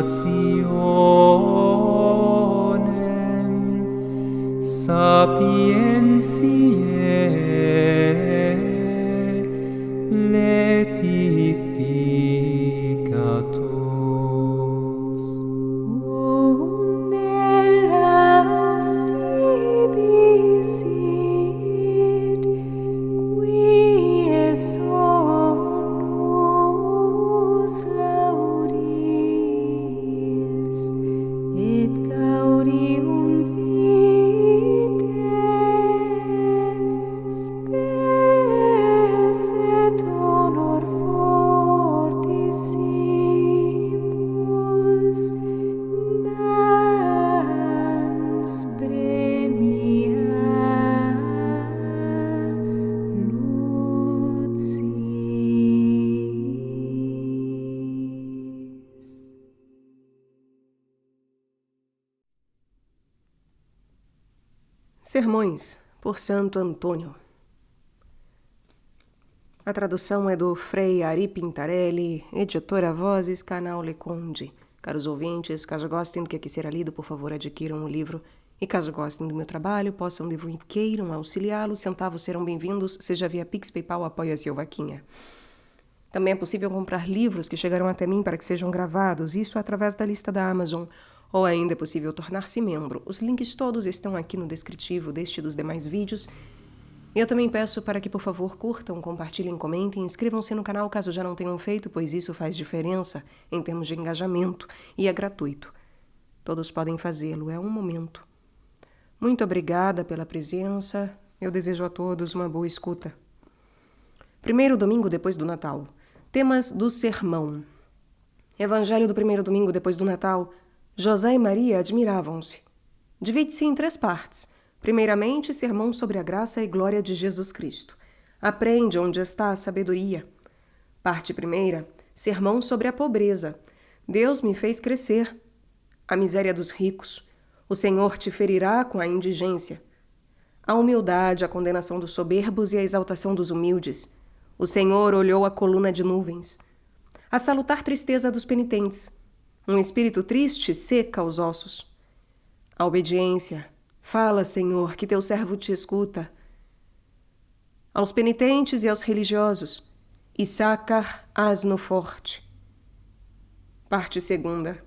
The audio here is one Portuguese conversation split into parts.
nationem sapientiae letificatus. Sermões, por Santo Antônio. A tradução é do Frei Ari Pintarelli, editora Vozes, canal Leconde. Caros ouvintes, caso gostem do que aqui será lido, por favor, adquiram o livro. E caso gostem do meu trabalho, possam, devo e queiram auxiliá-lo, centavos serão bem-vindos, seja via Pix, PayPal, Apoia-se ou Vaquinha. Também é possível comprar livros que chegarão até mim para que sejam gravados, isso através da lista da Amazon. Ou ainda é possível tornar-se membro. Os links todos estão aqui no descritivo deste e dos demais vídeos. E eu também peço para que, por favor, curtam, compartilhem, comentem, inscrevam-se no canal caso já não tenham feito, pois isso faz diferença em termos de engajamento e é gratuito. Todos podem fazê-lo, é um momento. Muito obrigada pela presença. Eu desejo a todos uma boa escuta. Primeiro domingo depois do Natal. Temas do sermão. Evangelho do primeiro domingo depois do Natal. José e Maria admiravam-se. Divide-se em 3 partes. Primeiramente, sermão sobre a graça e glória de Jesus Cristo. Aprende onde está a sabedoria. Parte primeira, sermão sobre a pobreza. Deus me fez crescer. A miséria dos ricos. O Senhor te ferirá com a indigência. A humildade, a condenação dos soberbos e a exaltação dos humildes. O Senhor olhou a coluna de nuvens. A salutar tristeza dos penitentes. Um espírito triste seca os ossos. A obediência. Fala, Senhor, que teu servo te escuta. Aos penitentes e aos religiosos. Issacar, asno forte. Parte segunda.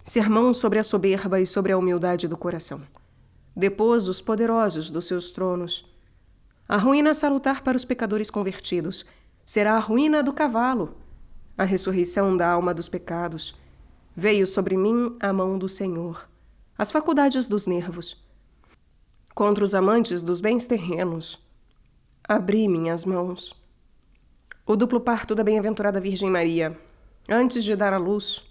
Sermão sobre a soberba e sobre a humildade do coração. Depôs os poderosos dos seus tronos. A ruína salutar para os pecadores convertidos. Será a ruína do cavalo. A ressurreição da alma dos pecados. Veio sobre mim a mão do Senhor, as faculdades dos nervos. Contra os amantes dos bens terrenos, abri minhas mãos. O duplo parto da bem-aventurada Virgem Maria, antes de dar à luz.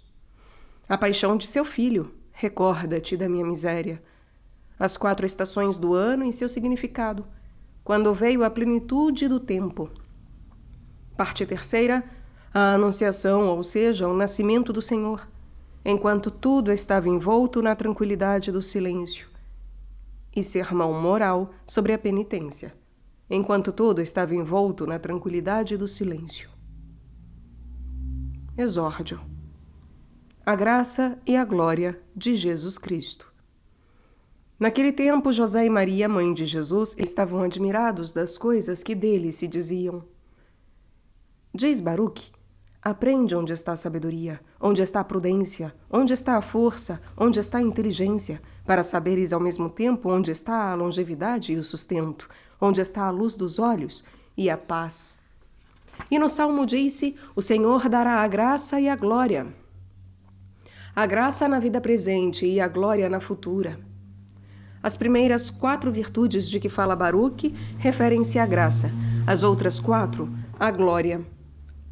A paixão de seu filho, recorda-te da minha miséria. As 4 estações do ano e seu significado, quando veio a plenitude do tempo. Parte terceira, a anunciação, ou seja, o nascimento do Senhor. Enquanto tudo estava envolto na tranquilidade do silêncio. E sermão moral sobre a penitência, enquanto tudo estava envolto na tranquilidade do silêncio. Exórdio. A graça e a glória de Jesus Cristo. Naquele tempo, José e Maria, mãe de Jesus, estavam admirados das coisas que dele se diziam. Diz Baruque: aprende onde está a sabedoria, onde está a prudência, onde está a força, onde está a inteligência, para saberes ao mesmo tempo onde está a longevidade e o sustento, onde está a luz dos olhos e a paz. E no Salmo disse: o Senhor dará a graça e a glória. A graça na vida presente e a glória na futura. As primeiras 4 virtudes de que fala Baruque referem-se à graça, as outras 4 à glória.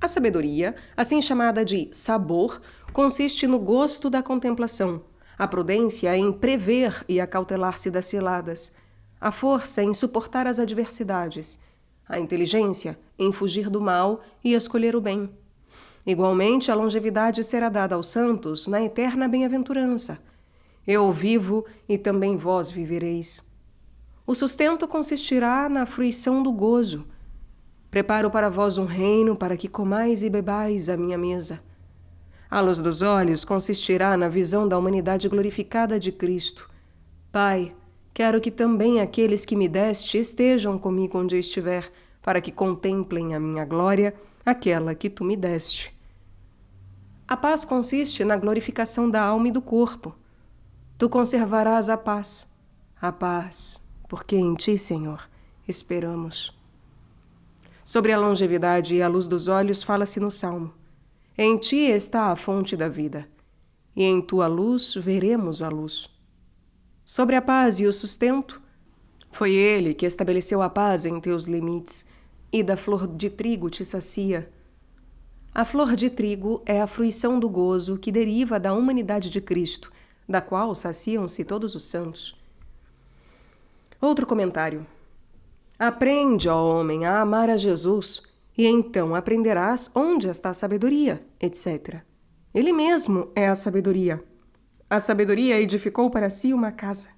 A sabedoria, assim chamada de sabor, consiste no gosto da contemplação, a prudência em prever e acautelar-se das ciladas, a força em suportar as adversidades, a inteligência em fugir do mal e escolher o bem. Igualmente, a longevidade será dada aos santos na eterna bem-aventurança. Eu vivo e também vós vivereis. O sustento consistirá na fruição do gozo. Preparo para vós um reino para que comais e bebais à minha mesa. A luz dos olhos consistirá na visão da humanidade glorificada de Cristo. Pai, quero que também aqueles que me deste estejam comigo onde estiver, para que contemplem a minha glória, aquela que tu me deste. A paz consiste na glorificação da alma e do corpo. Tu conservarás a paz, porque em ti, Senhor, esperamos. Sobre a longevidade e a luz dos olhos fala-se no Salmo. Em ti está a fonte da vida, e em tua luz veremos a luz. Sobre a paz e o sustento, foi ele que estabeleceu a paz em teus limites, e da flor de trigo te sacia. A flor de trigo é a fruição do gozo que deriva da humanidade de Cristo, da qual saciam-se todos os santos. Outro comentário. Aprende, ó homem, a amar a Jesus, e então aprenderás onde está a sabedoria, etc. Ele mesmo é a sabedoria. A sabedoria edificou para si uma casa.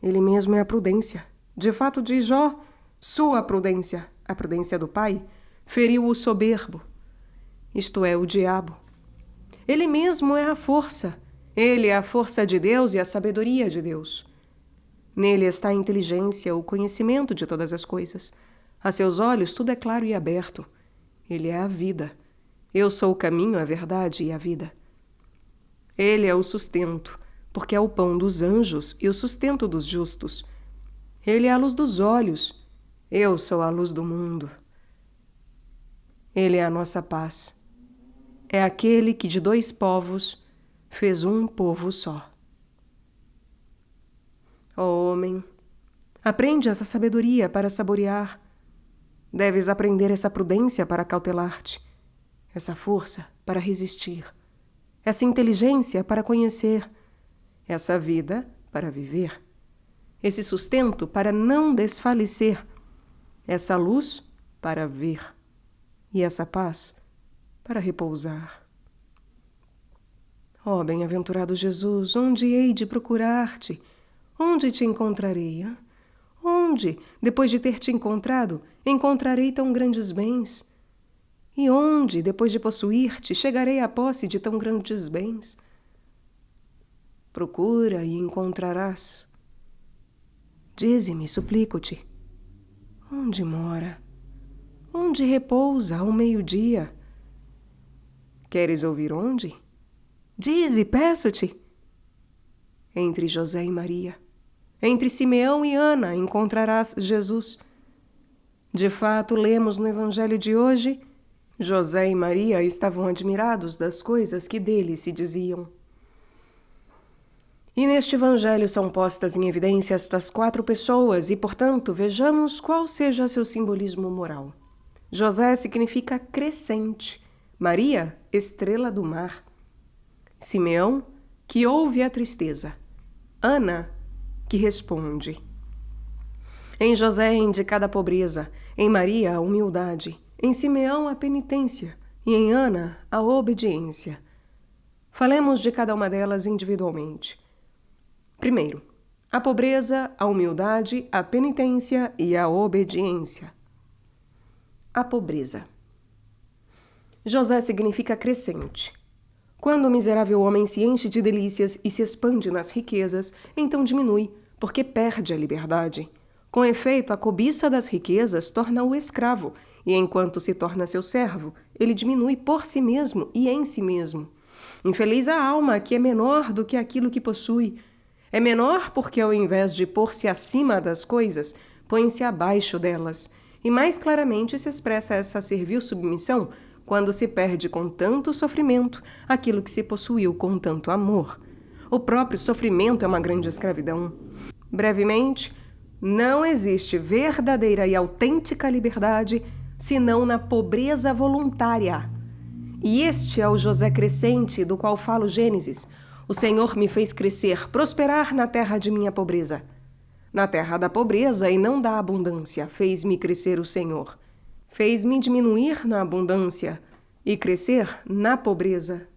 Ele mesmo é a prudência. De fato, diz Jó, sua prudência, a prudência do Pai, feriu o soberbo, isto é, o diabo. Ele mesmo é a força. Ele é a força de Deus e a sabedoria de Deus. Nele está a inteligência, o conhecimento de todas as coisas. A seus olhos tudo é claro e aberto. Ele é a vida. Eu sou o caminho, a verdade e a vida. Ele é o sustento, porque é o pão dos anjos e o sustento dos justos. Ele é a luz dos olhos. Eu sou a luz do mundo. Ele é a nossa paz. É aquele que de dois povos fez um povo só. Ó homem, aprende essa sabedoria para saborear. Deves aprender essa prudência para cautelar-te, essa força para resistir, essa inteligência para conhecer, essa vida para viver, esse sustento para não desfalecer, essa luz para ver e essa paz para repousar. Ó bem-aventurado Jesus, onde hei de procurar-te? Onde te encontrarei? Onde, depois de ter te encontrado, encontrarei tão grandes bens? E onde, depois de possuir-te, chegarei à posse de tão grandes bens? Procura e encontrarás. Dize-me, suplico-te, onde mora? Onde repousa ao meio-dia? Queres ouvir onde? Dize, peço-te. Entre José e Maria, entre Simeão e Ana, encontrarás Jesus. De fato, lemos no Evangelho de hoje, José e Maria estavam admirados das coisas que dele se diziam. E neste Evangelho são postas em evidência estas 4 pessoas e, portanto, vejamos qual seja seu simbolismo moral. José significa crescente, Maria, estrela do mar. Simeão, que ouve a tristeza. Ana, que responde. Em José é indicada a pobreza, em Maria a humildade, em Simeão a penitência e em Ana a obediência. Falemos de cada uma delas individualmente. Primeiro, a pobreza, a humildade, a penitência e a obediência. A pobreza. José significa crescente. Quando o miserável homem se enche de delícias e se expande nas riquezas, então diminui, porque perde a liberdade. Com efeito, a cobiça das riquezas torna-o escravo, e enquanto se torna seu servo, ele diminui por si mesmo e em si mesmo. Infeliz a alma que é menor do que aquilo que possui. É menor porque, ao invés de pôr-se acima das coisas, põe-se abaixo delas. E mais claramente se expressa essa servil submissão quando se perde com tanto sofrimento aquilo que se possuiu com tanto amor. O próprio sofrimento é uma grande escravidão. Brevemente, não existe verdadeira e autêntica liberdade senão na pobreza voluntária. E este é o José crescente do qual fala o Gênesis. O Senhor me fez crescer, prosperar na terra de minha pobreza. Na terra da pobreza e não da abundância, fez-me crescer o Senhor. Fez-me diminuir na abundância e crescer na pobreza.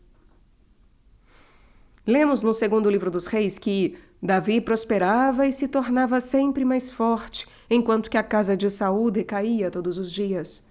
Lemos no 2º livro dos Reis que Davi prosperava e se tornava sempre mais forte, enquanto que a casa de Saul decaía todos os dias.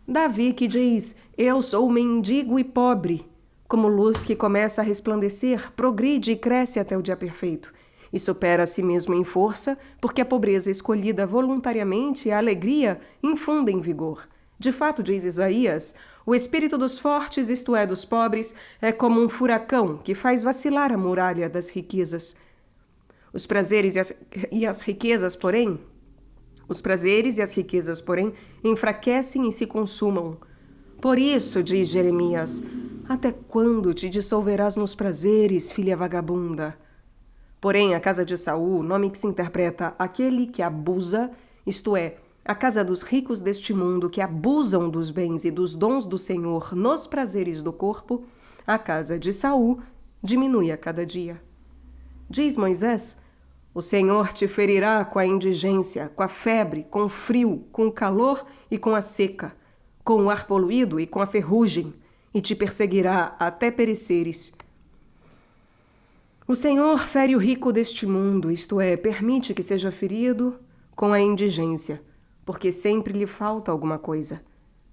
Davi que diz, eu sou mendigo e pobre, como luz que começa a resplandecer, progride e cresce até o dia perfeito. E supera a si mesmo em força, porque a pobreza escolhida voluntariamente e a alegria infundem vigor. De fato, diz Isaías, o espírito dos fortes, isto é, dos pobres, é como um furacão que faz vacilar a muralha das riquezas. Os prazeres e as riquezas, porém, enfraquecem e se consumam. Por isso, diz Jeremias, até quando te dissolverás nos prazeres, filha vagabunda? Porém, a casa de Saul, nome que se interpreta aquele que abusa, isto é, a casa dos ricos deste mundo que abusam dos bens e dos dons do Senhor nos prazeres do corpo, a casa de Saul diminui a cada dia. Diz Moisés, o Senhor te ferirá com a indigência, com a febre, com o frio, com o calor e com a seca, com o ar poluído e com a ferrugem, e te perseguirá até pereceres. O Senhor fere o rico deste mundo, isto é, permite que seja ferido com a indigência, porque sempre lhe falta alguma coisa.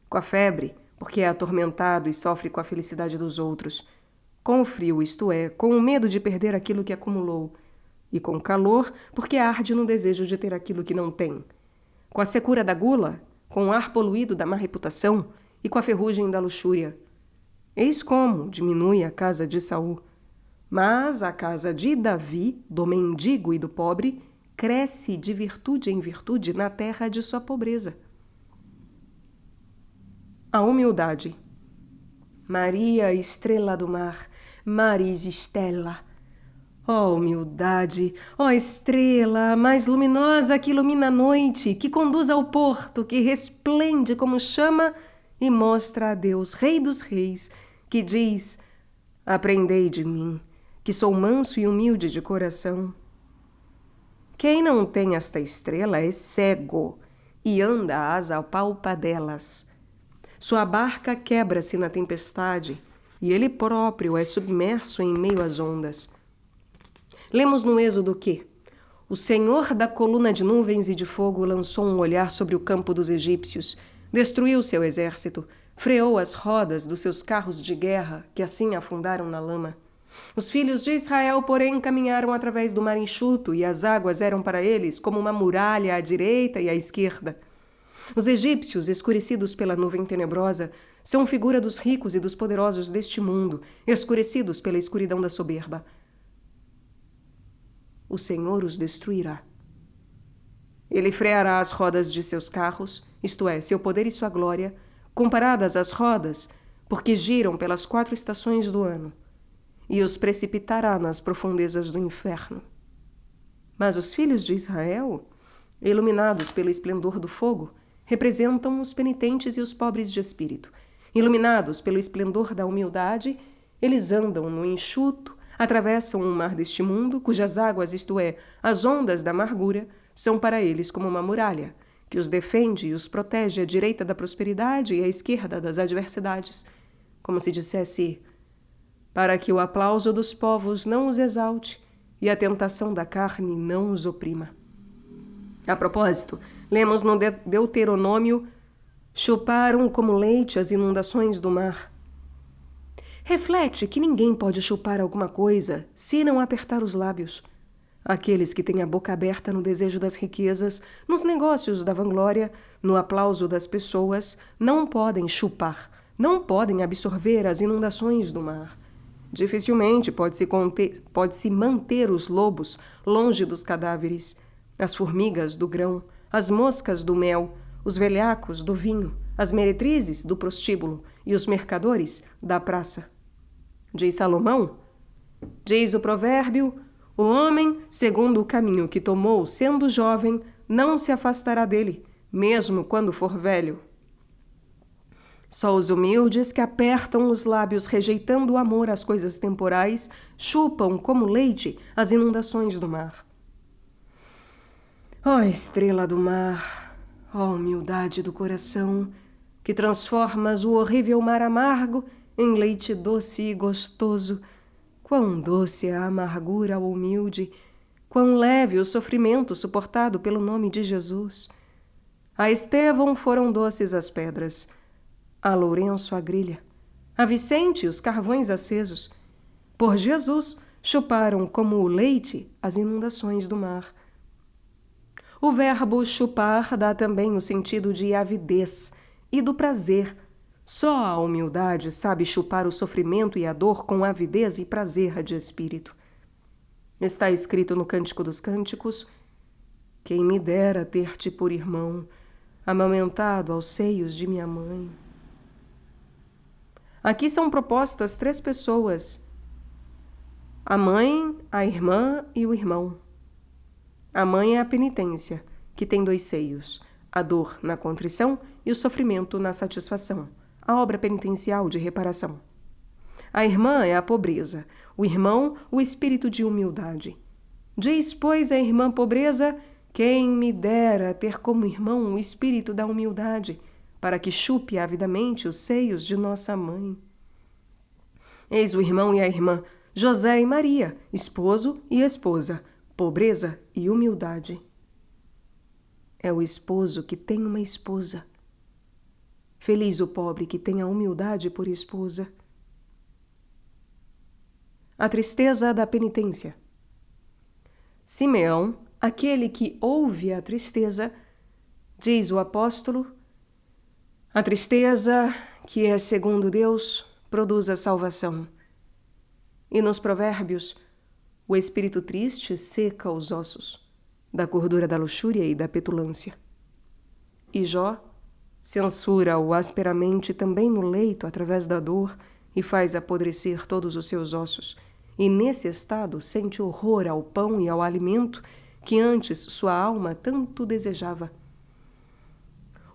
Com a febre, porque é atormentado e sofre com a felicidade dos outros. Com o frio, isto é, com o medo de perder aquilo que acumulou. E com o calor, porque arde no desejo de ter aquilo que não tem. Com a secura da gula, com o ar poluído da má reputação e com a ferrugem da luxúria. Eis como diminui a casa de Saul. Mas a casa de Davi, do mendigo e do pobre, cresce de virtude em virtude na terra de sua pobreza. A humildade. Maria, estrela do mar, Maris Stella. Ó humildade, ó estrela, mais luminosa que ilumina a noite, que conduz ao porto, que resplende como chama e mostra a Deus, Rei dos Reis, que diz, aprendei de mim, que sou manso e humilde de coração. Quem não tem esta estrela é cego e anda às apalpadelas. Sua barca quebra-se na tempestade e ele próprio é submerso em meio às ondas. Lemos no Êxodo que o Senhor da coluna de nuvens e de fogo lançou um olhar sobre o campo dos egípcios, destruiu seu exército, freou as rodas dos seus carros de guerra, que assim afundaram na lama. Os filhos de Israel, porém, caminharam através do mar enxuto, e as águas eram para eles como uma muralha à direita e à esquerda. Os egípcios, escurecidos pela nuvem tenebrosa, são figura dos ricos e dos poderosos deste mundo, escurecidos pela escuridão da soberba. O Senhor os destruirá. Ele freará as rodas de seus carros, isto é, seu poder e sua glória, comparadas às rodas, porque giram pelas 4 estações do ano, e os precipitará nas profundezas do inferno. Mas os filhos de Israel, iluminados pelo esplendor do fogo, representam os penitentes e os pobres de espírito. Iluminados pelo esplendor da humildade, eles andam no enxuto, atravessam um mar deste mundo, cujas águas, isto é, as ondas da amargura, são para eles como uma muralha, que os defende e os protege à direita da prosperidade e à esquerda das adversidades, como se dissesse, para que o aplauso dos povos não os exalte e a tentação da carne não os oprima. A propósito, lemos no Deuteronômio, chuparam como leite as inundações do mar. Reflete que ninguém pode chupar alguma coisa se não apertar os lábios. Aqueles que têm a boca aberta no desejo das riquezas, nos negócios da vanglória, no aplauso das pessoas, não podem chupar, não podem absorver as inundações do mar. Dificilmente pode-se manter os lobos longe dos cadáveres, as formigas do grão, as moscas do mel, os velhacos do vinho, as meretrizes do prostíbulo e os mercadores da praça. Diz Salomão, diz o provérbio, o homem, segundo o caminho que tomou sendo jovem, não se afastará dele, mesmo quando for velho. Só os humildes que apertam os lábios rejeitando o amor às coisas temporais, chupam como leite as inundações do mar. Ó estrela do mar, ó humildade do coração, que transformas o horrível mar amargo em leite doce e gostoso, quão doce é a amargura ao humilde, quão leve o sofrimento suportado pelo nome de Jesus. A Estevão foram doces as pedras, a Lourenço a grilha, A Vicente os carvões acesos. Por Jesus chuparam como o leite as inundações do mar. O verbo chupar dá também o sentido de avidez e do prazer. Só a humildade sabe chupar o sofrimento e a dor com avidez e prazer de espírito. Está escrito no Cântico dos Cânticos: quem me dera ter-te por irmão, amamentado aos seios de minha mãe. Aqui são propostas 3 pessoas: a mãe, a irmã e o irmão. A mãe é a penitência, que tem 2 seios, a dor na contrição e o sofrimento na satisfação, a obra penitencial de reparação. A irmã é a pobreza, o irmão, o espírito de humildade. Diz, pois, a irmã pobreza: quem me dera ter como irmão o espírito da humildade, para que chupe avidamente os seios de nossa mãe. Eis o irmão e a irmã, José e Maria, esposo e esposa, pobreza e humildade. É o esposo que tem uma esposa. Feliz o pobre que tem a humildade por esposa. A tristeza da penitência. Simeão, aquele que ouve a tristeza, diz o apóstolo: a tristeza, que é segundo Deus, produz a salvação. E nos Provérbios, o espírito triste seca os ossos, da gordura da luxúria e da petulância. E Jó censura-o asperamente também no leito através da dor e faz apodrecer todos os seus ossos. E nesse estado sente horror ao pão e ao alimento que antes sua alma tanto desejava.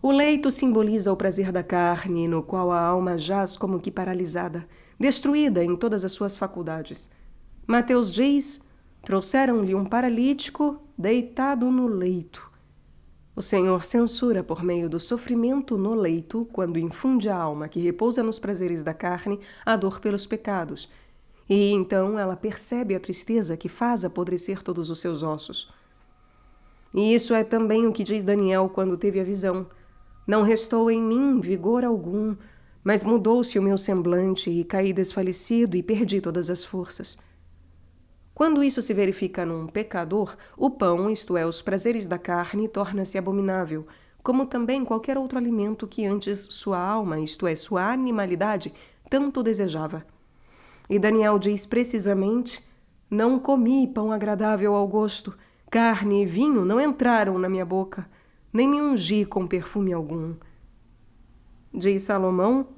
O leito simboliza o prazer da carne, no qual a alma jaz como que paralisada, destruída em todas as suas faculdades. Mateus diz: trouxeram-lhe um paralítico deitado no leito. O Senhor censura por meio do sofrimento no leito, quando infunde à alma que repousa nos prazeres da carne a dor pelos pecados. E então ela percebe a tristeza que faz apodrecer todos os seus ossos. E isso é também o que diz Daniel quando teve a visão: não restou em mim vigor algum, mas mudou-se o meu semblante e caí desfalecido e perdi todas as forças. Quando isso se verifica num pecador, o pão, isto é, os prazeres da carne, torna-se abominável, como também qualquer outro alimento que antes sua alma, isto é, sua animalidade, tanto desejava. E Daniel diz precisamente: não comi pão agradável ao gosto, carne e vinho não entraram na minha boca, nem me ungi com perfume algum. Diz Salomão: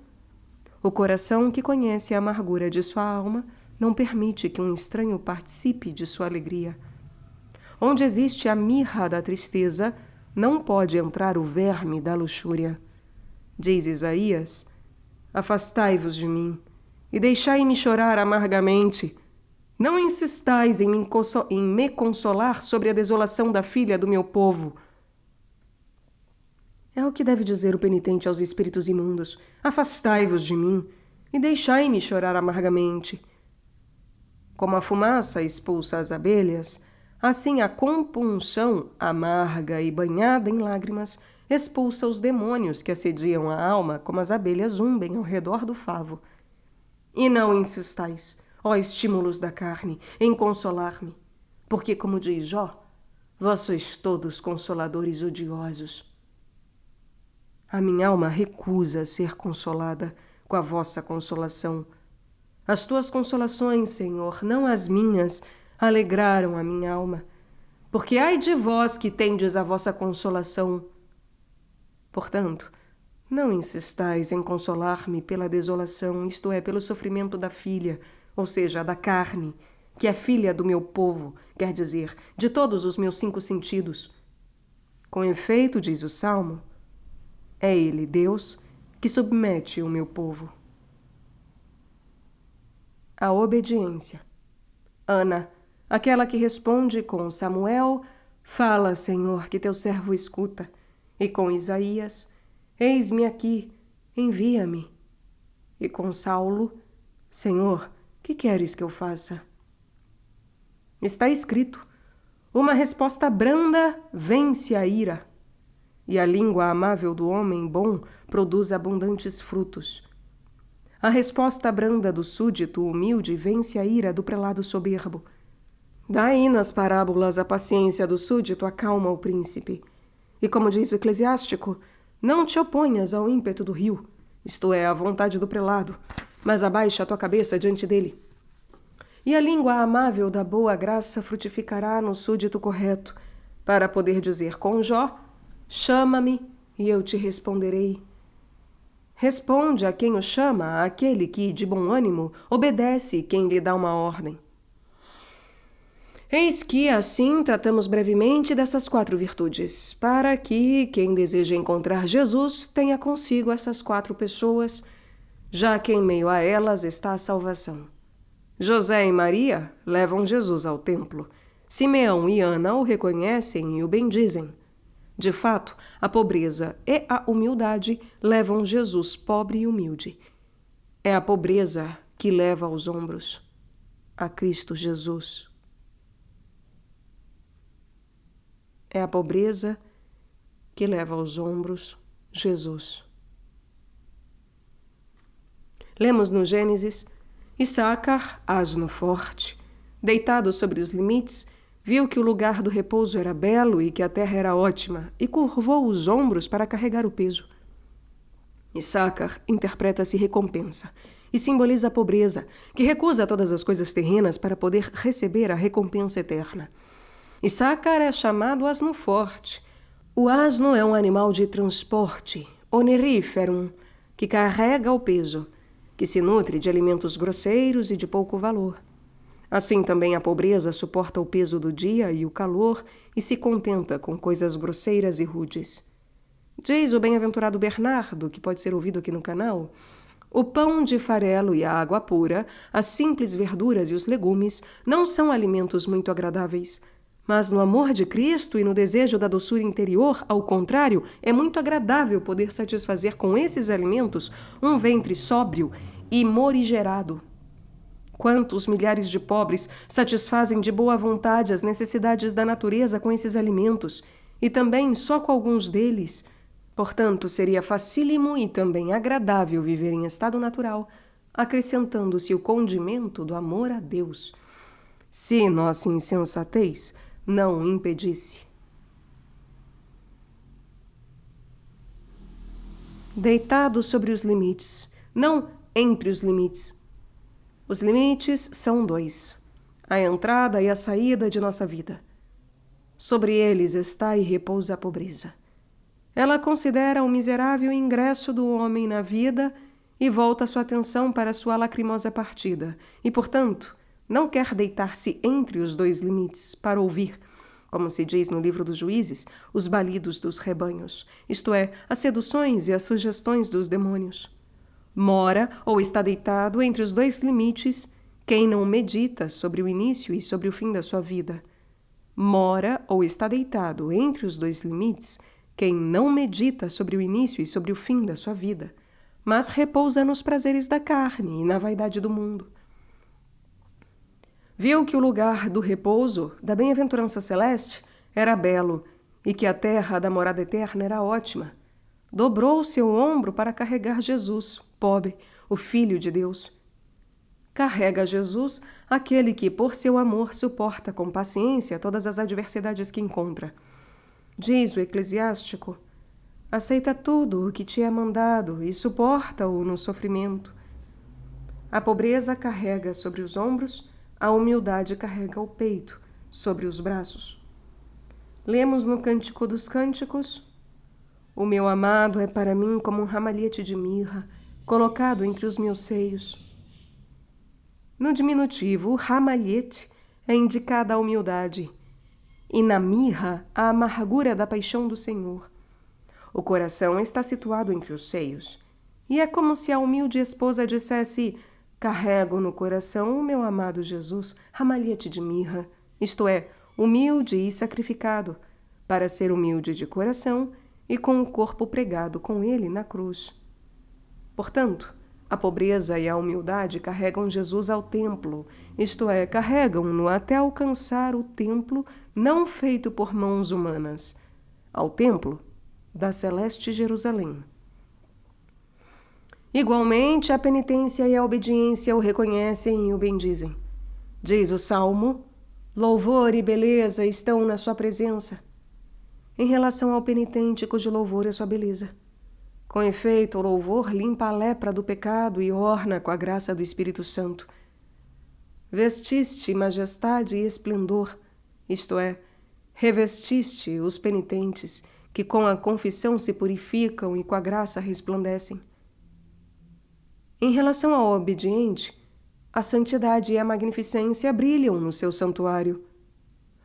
o coração que conhece a amargura de sua alma não permite que um estranho participe de sua alegria. Onde existe a mirra da tristeza, não pode entrar o verme da luxúria. Diz Isaías: afastai-vos de mim e deixai-me chorar amargamente. Não insistais em me consolar sobre a desolação da filha do meu povo. É o que deve dizer o penitente aos espíritos imundos: afastai-vos de mim e deixai-me chorar amargamente. Como a fumaça expulsa as abelhas, assim a compunção, amarga e banhada em lágrimas, expulsa os demônios que assediam a alma como as abelhas zumbem ao redor do favo. E não insistais, ó estímulos da carne, em consolar-me, porque, como diz Jó, vós sois todos consoladores odiosos. A minha alma recusa ser consolada com a vossa consolação. As tuas consolações, Senhor, não as minhas, alegraram a minha alma. Porque ai de vós que tendes a vossa consolação. Portanto, não insistais em consolar-me pela desolação, isto é, pelo sofrimento da filha, ou seja, da carne, que é filha do meu povo, quer dizer, de todos os meus 5 sentidos. Com efeito, diz o Salmo, é ele, Deus, que submete o meu povo. A obediência. Ana, aquela que responde com Samuel: fala, Senhor, que teu servo escuta. E com Isaías: eis-me aqui, envia-me. E com Saulo: Senhor, que queres que eu faça? Está escrito: uma resposta branda vence a ira, e a língua amável do homem bom produz abundantes frutos. A resposta branda do súdito humilde vence a ira do prelado soberbo. Daí, nas parábolas, a paciência do súdito acalma o príncipe. E como diz o eclesiástico, não te oponhas ao ímpeto do rio, isto é, à vontade do prelado, mas abaixa a tua cabeça diante dele. E a língua amável da boa graça frutificará no súdito correto, para poder dizer com Jó: chama-me e eu te responderei. Responde a quem o chama, àquele que, de bom ânimo, obedece quem lhe dá uma ordem. Eis que, assim, tratamos brevemente dessas 4 virtudes, para que quem deseja encontrar Jesus tenha consigo essas 4 pessoas, já que em meio a elas está a salvação. José e Maria levam Jesus ao templo. Simeão e Ana o reconhecem e o bendizem. De fato, a pobreza e a humildade levam Jesus pobre e humilde. É a pobreza que leva aos ombros a Cristo Jesus. É a pobreza que leva aos ombros Jesus. Lemos no Gênesis: Issacar, asno forte, deitado sobre os limites, viu que o lugar do repouso era belo e que a terra era ótima, e curvou os ombros para carregar o peso. Issacar interpreta-se recompensa e simboliza a pobreza, que recusa todas as coisas terrenas para poder receber a recompensa eterna. Issacar é chamado asno forte. O asno é um animal de transporte, oneríferum, que carrega o peso, que se nutre de alimentos grosseiros e de pouco valor. Assim também a pobreza suporta o peso do dia e o calor e se contenta com coisas grosseiras e rudes. Diz o bem-aventurado Bernardo, que pode ser ouvido aqui no canal: o pão de farelo e a água pura, as simples verduras e os legumes não são alimentos muito agradáveis. Mas no amor de Cristo e no desejo da doçura interior, ao contrário, é muito agradável poder satisfazer com esses alimentos um ventre sóbrio e morigerado. Quantos milhares de pobres satisfazem de boa vontade as necessidades da natureza com esses alimentos, e também só com alguns deles. Portanto, seria facílimo e também agradável viver em estado natural, acrescentando-se o condimento do amor a Deus, se nossa insensatez não o impedisse. Deitado sobre os limites, não entre os limites. Os limites são 2, a entrada e a saída de nossa vida. Sobre eles está e repousa a pobreza. Ela considera o miserável ingresso do homem na vida e volta sua atenção para sua lacrimosa partida, e, portanto, não quer deitar-se entre os 2 limites para ouvir, como se diz no livro dos Juízes, os balidos dos rebanhos, isto é, as seduções e as sugestões dos demônios. Mora ou está deitado entre os 2 limites quem não medita sobre o início e sobre o fim da sua vida. Mora ou está deitado entre os 2 limites quem não medita sobre o início e sobre o fim da sua vida, mas repousa nos prazeres da carne e na vaidade do mundo. Viu que o lugar do repouso, da bem-aventurança celeste, era belo e que a terra da morada eterna era ótima. Dobrou seu ombro para carregar Jesus, pobre, o Filho de Deus. Carrega Jesus aquele que, por seu amor, suporta com paciência todas as adversidades que encontra. Diz o eclesiástico: aceita tudo o que te é mandado e suporta-o no sofrimento. A pobreza carrega sobre os ombros, a humildade carrega o peito, sobre os braços. Lemos no Cântico dos Cânticos: o meu amado é para mim como um ramalhete de mirra, colocado entre os meus seios. No diminutivo, o ramalhete é indicada a humildade, e na mirra a amargura da paixão do Senhor. O coração está situado entre os seios, e é como se a humilde esposa dissesse: carrego no coração o meu amado Jesus, ramalhete de mirra, isto é, humilde e sacrificado, para ser humilde de coração e com o corpo pregado com ele na cruz. Portanto, a pobreza e a humildade carregam Jesus ao templo, isto é, carregam-no até alcançar o templo não feito por mãos humanas, ao templo da celeste Jerusalém. Igualmente, a penitência e a obediência o reconhecem e o bendizem. Diz o Salmo: louvor e beleza estão na sua presença. Em relação ao penitente, cujo louvor é sua beleza. Com efeito, o louvor limpa a lepra do pecado e orna com a graça do Espírito Santo. Vestiste majestade e esplendor, isto é, revestiste os penitentes, que com a confissão se purificam e com a graça resplandecem. Em relação ao obediente, a santidade e a magnificência brilham no seu santuário.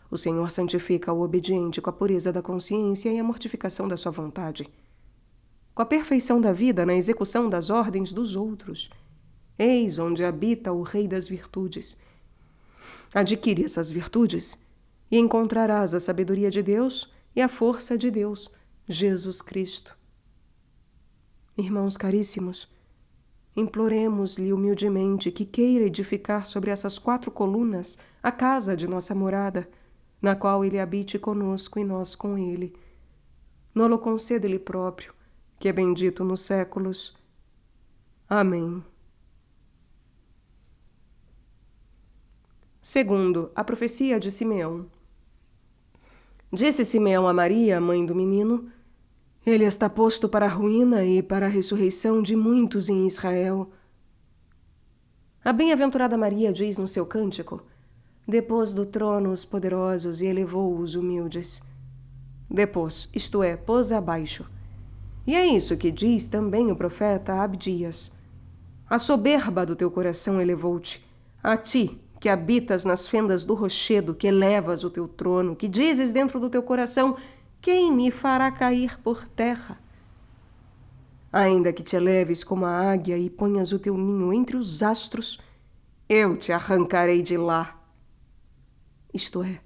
O Senhor santifica o obediente com a pureza da consciência e a mortificação da sua vontade, com a perfeição da vida na execução das ordens dos outros. Eis onde habita o Rei das Virtudes. Adquire essas virtudes e encontrarás a sabedoria de Deus e a força de Deus, Jesus Cristo. Irmãos caríssimos, imploremos-lhe humildemente que queira edificar sobre essas 4 colunas a casa de nossa morada, na qual ele habite conosco e nós com ele. Nolo conceda ele próprio, que é bendito nos séculos. Amém. Segundo, a profecia de Simeão. Disse Simeão a Maria, mãe do menino: ele está posto para a ruína e para a ressurreição de muitos em Israel. A bem-aventurada Maria diz no seu cântico: depôs do trono os poderosos e elevou os humildes. Depôs, isto é, pôs abaixo. E é isso que diz também o profeta Abdias: a soberba do teu coração elevou-te, a ti, que habitas nas fendas do rochedo, que elevas o teu trono, que dizes dentro do teu coração: quem me fará cair por terra? Ainda que te eleves como a águia e ponhas o teu ninho entre os astros, eu te arrancarei de lá. Isto é,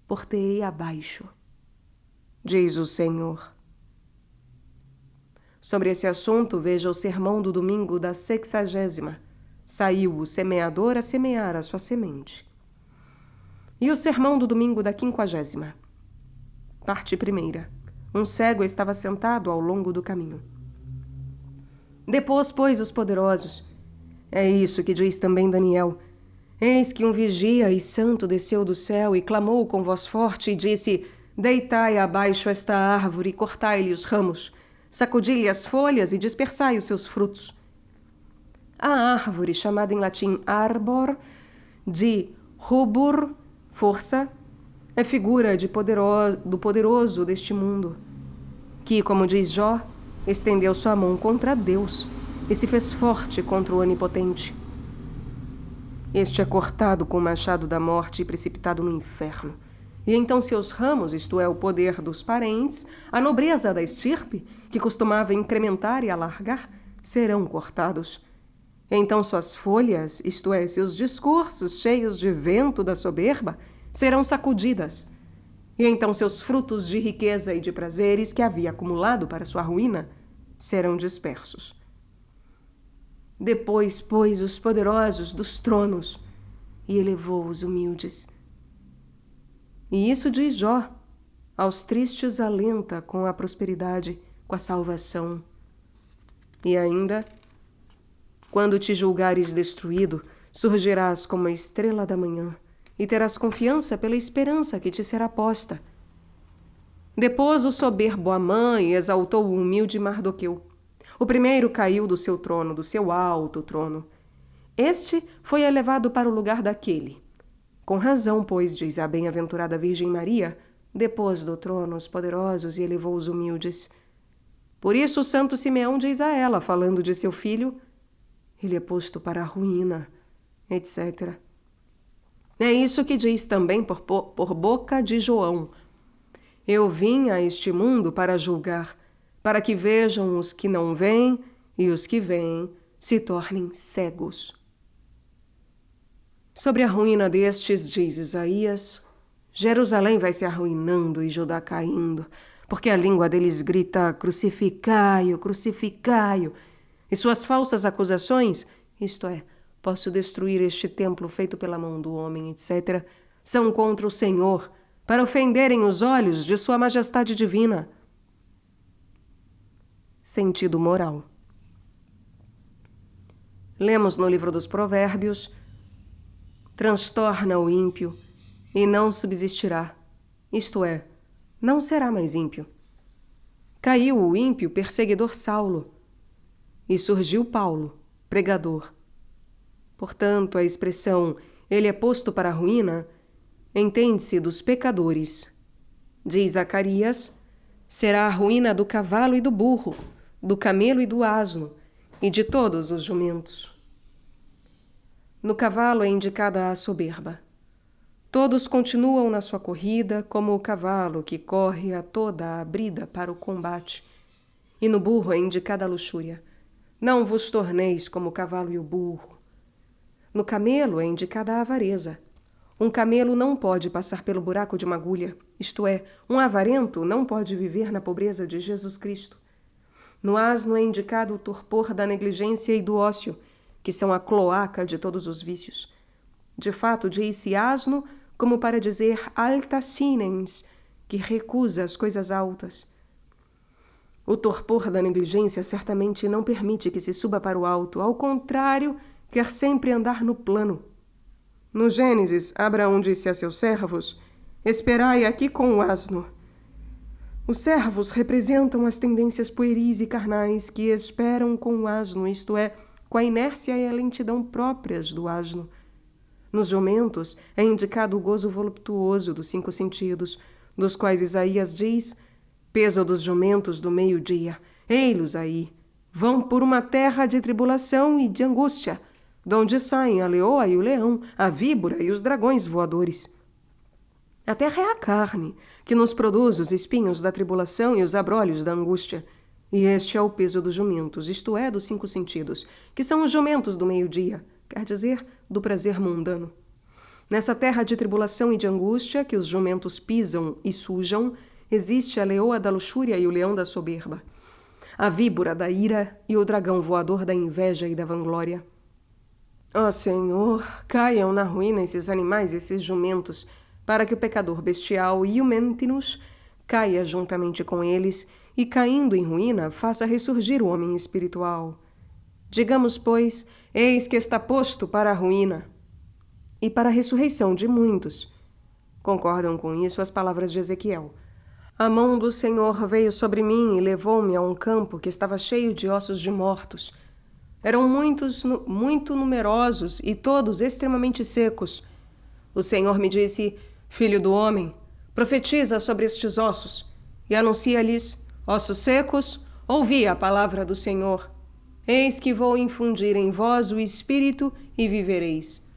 pôr-te-ei abaixo, diz o Senhor. Sobre esse assunto, veja o sermão do domingo da 60ª. Saiu o semeador a semear a sua semente. E o sermão do domingo da 50ª. Parte 1ª. Um cego estava sentado ao longo do caminho. Depôs, pois, os poderosos. É isso que diz também Daniel. Eis que um vigia e santo desceu do céu e clamou com voz forte e disse: deitai abaixo esta árvore e cortai-lhe os ramos, sacudi-lhe as folhas e dispersai os seus frutos. A árvore, chamada em latim arbor, de rubor, força, é figura do poderoso deste mundo, que, como diz Jó, estendeu sua mão contra Deus e se fez forte contra o Onipotente. Este é cortado com o machado da morte e precipitado no inferno. E então seus ramos, isto é, o poder dos parentes, a nobreza da estirpe, que costumava incrementar e alargar, serão cortados. Então suas folhas, isto é, seus discursos cheios de vento da soberba, serão sacudidas. E então seus frutos de riqueza e de prazeres que havia acumulado para sua ruína serão dispersos. Depois pôs os poderosos dos tronos e elevou os humildes. E isso diz Jó: aos tristes alenta com a prosperidade, com a salvação. E ainda: quando te julgares destruído, surgirás como a estrela da manhã, e terás confiança pela esperança que te será posta. Depôs o soberbo Amã e exaltou o humilde Mardoqueu. O primeiro caiu do seu trono, do seu alto trono. Este foi elevado para o lugar daquele. Com razão, pois, diz a bem-aventurada Virgem Maria, depôs do trono os poderosos e elevou os humildes. Por isso o santo Simeão diz a ela, falando de seu filho: ele é posto para a ruína, etc. É isso que diz também por boca de João: eu vim a este mundo para julgar, para que vejam os que não veem e os que veem se tornem cegos. Sobre a ruína destes, diz Isaías: Jerusalém vai se arruinando e Judá caindo, porque a língua deles grita: crucificai-o, crucificai-o. E suas falsas acusações, isto é, posso destruir este templo feito pela mão do homem, etc., são contra o Senhor, para ofenderem os olhos de sua majestade divina. Sentido moral. Lemos no livro dos Provérbios: transtorna o ímpio e não subsistirá, isto é, não será mais ímpio. Caiu o ímpio perseguidor Saulo, e surgiu Paulo, pregador. Portanto, a expressão ele é posto para a ruína entende-se dos pecadores. Diz Zacarias: será a ruína do cavalo e do burro, do camelo e do asno, e de todos os jumentos. No cavalo é indicada a soberba. Todos continuam na sua corrida como o cavalo que corre a toda a brida para o combate. E no burro é indicada a luxúria. Não vos torneis como o cavalo e o burro. No camelo é indicada a avareza. Um camelo não pode passar pelo buraco de uma agulha, isto é, um avarento não pode viver na pobreza de Jesus Cristo. No asno é indicado o torpor da negligência e do ócio, que são a cloaca de todos os vícios. De fato, diz-se asno como para dizer altacinens, que recusa as coisas altas. O torpor da negligência certamente não permite que se suba para o alto, ao contrário, quer sempre andar no plano. No Gênesis, Abraão disse a seus servos: esperai aqui com o asno. Os servos representam as tendências pueris e carnais que esperam com o asno, isto é, com a inércia e a lentidão próprias do asno. Nos jumentos é indicado o gozo voluptuoso dos 5 sentidos, dos quais Isaías diz: peso dos jumentos do meio-dia, ei-los aí, vão por uma terra de tribulação e de angústia, donde saem a leoa e o leão, a víbora e os dragões voadores. A terra é a carne, que nos produz os espinhos da tribulação e os abrolhos da angústia. E este é o peso dos jumentos, isto é, dos 5 sentidos, que são os jumentos do meio-dia, quer dizer, do prazer mundano. Nessa terra de tribulação e de angústia, que os jumentos pisam e sujam, existe a leoa da luxúria e o leão da soberba, a víbora da ira e o dragão voador da inveja e da vanglória. Ó Senhor, caiam na ruína esses animais e esses jumentos, para que o pecador bestial Iumentinus caia juntamente com eles e, caindo em ruína, faça ressurgir o homem espiritual. Digamos, pois, eis que está posto para a ruína e para a ressurreição de muitos. Concordam com isso as palavras de Ezequiel. A mão do Senhor veio sobre mim e levou-me a um campo que estava cheio de ossos de mortos. Eram muito numerosos e todos extremamente secos. O Senhor me disse: filho do homem, profetiza sobre estes ossos e anuncia-lhes: ossos secos, ouvi a palavra do Senhor. Eis que vou infundir em vós o espírito e vivereis.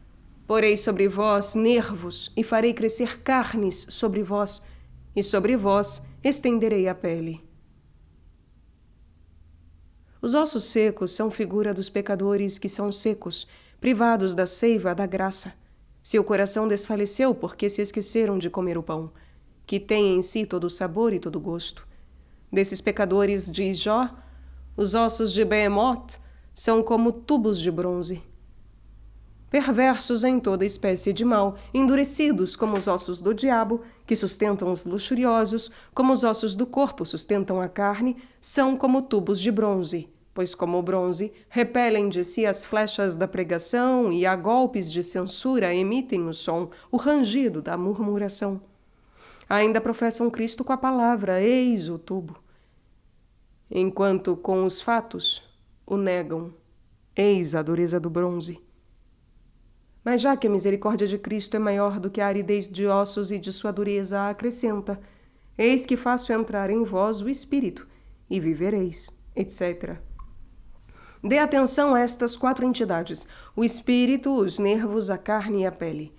Porei sobre vós nervos e farei crescer carnes sobre vós, e sobre vós estenderei a pele. Os ossos secos são figura dos pecadores que são secos, privados da seiva da graça. Seu coração desfaleceu porque se esqueceram de comer o pão, que tem em si todo o sabor e todo o gosto. Desses pecadores, diz Jó, os ossos de Behemoth são como tubos de bronze. Perversos em toda espécie de mal, endurecidos como os ossos do diabo, que sustentam os luxuriosos, como os ossos do corpo sustentam a carne, são como tubos de bronze, pois como o bronze, repelem de si as flechas da pregação e a golpes de censura emitem o som, o rangido da murmuração. Ainda professam Cristo com a palavra, eis o tubo. Enquanto com os fatos o negam, eis a dureza do bronze. Mas já que a misericórdia de Cristo é maior do que a aridez de ossos e de sua dureza, acrescenta: eis que faço entrar em vós o Espírito, e vivereis, etc. Dê atenção a estas 4 entidades: o espírito, os nervos, a carne e a pele.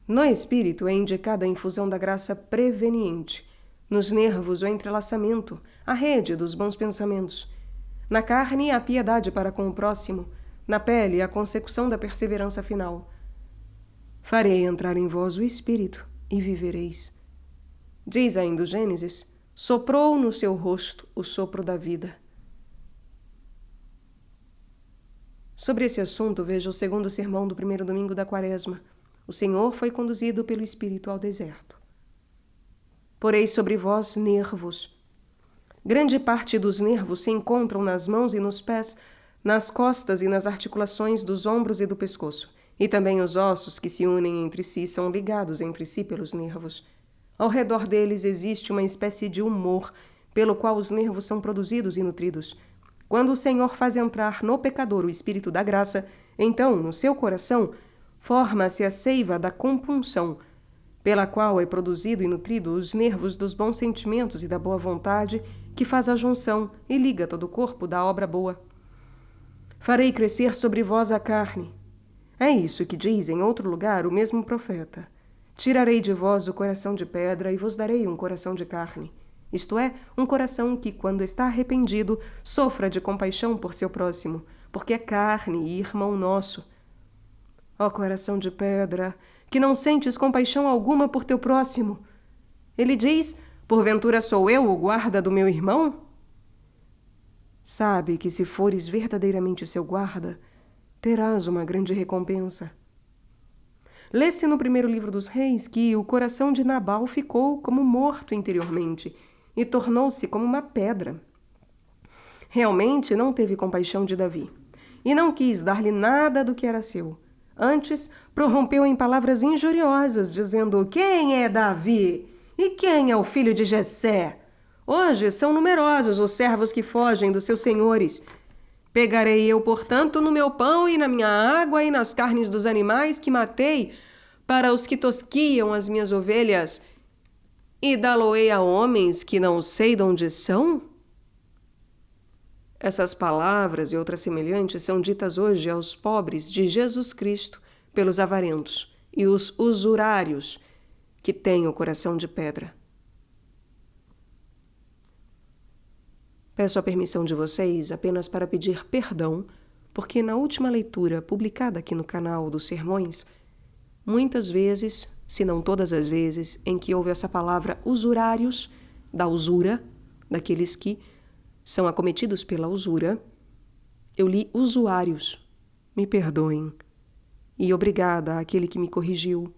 No espírito é indicada a infusão da graça preveniente. Nos nervos, o entrelaçamento, a rede dos bons pensamentos. Na carne, a piedade para com o próximo. Na pele, a consecução da perseverança final. Farei entrar em vós o Espírito, e vivereis. Diz ainda o Gênesis: soprou no seu rosto o sopro da vida. Sobre esse assunto, veja o 2º sermão do 1º domingo da Quaresma. O Senhor foi conduzido pelo Espírito ao deserto. Porei sobre vós nervos. Grande parte dos nervos se encontram nas mãos e nos pés, nas costas e nas articulações dos ombros e do pescoço, e também os ossos que se unem entre si são ligados entre si pelos nervos. Ao redor deles existe uma espécie de humor, pelo qual os nervos são produzidos e nutridos. Quando o Senhor faz entrar no pecador o Espírito da graça, então, no seu coração, forma-se a seiva da compunção, pela qual é produzido e nutrido os nervos dos bons sentimentos e da boa vontade, que faz a junção e liga todo o corpo da obra boa. Farei crescer sobre vós a carne. É isso que diz em outro lugar o mesmo profeta. Tirarei de vós o coração de pedra e vos darei um coração de carne. Isto é, um coração que, quando está arrependido, sofra de compaixão por seu próximo, porque é carne e irmão nosso. Ó coração de pedra, que não sentes compaixão alguma por teu próximo. Ele diz, porventura sou eu o guarda do meu irmão? Sabe que se fores verdadeiramente seu guarda, terás uma grande recompensa. Lê-se no primeiro livro dos reis que o coração de Nabal ficou como morto interiormente e tornou-se como uma pedra. Realmente não teve compaixão de Davi e não quis dar-lhe nada do que era seu. Antes, prorrompeu em palavras injuriosas, dizendo: quem é Davi? E quem é o filho de Jessé? Hoje são numerosos os servos que fogem dos seus senhores. Pegarei eu, portanto, no meu pão e na minha água e nas carnes dos animais que matei para os que tosquiam as minhas ovelhas, e dá-lo-ei a homens que não sei de onde são? Essas palavras e outras semelhantes são ditas hoje aos pobres de Jesus Cristo pelos avarentos e os usurários que têm o coração de pedra. Peço a permissão de vocês apenas para pedir perdão, porque na última leitura publicada aqui no canal dos Sermões, muitas vezes, se não todas as vezes, em que houve essa palavra usurários, da usura, daqueles que são acometidos pela usura, eu li usuários. Me perdoem. E obrigada àquele que me corrigiu.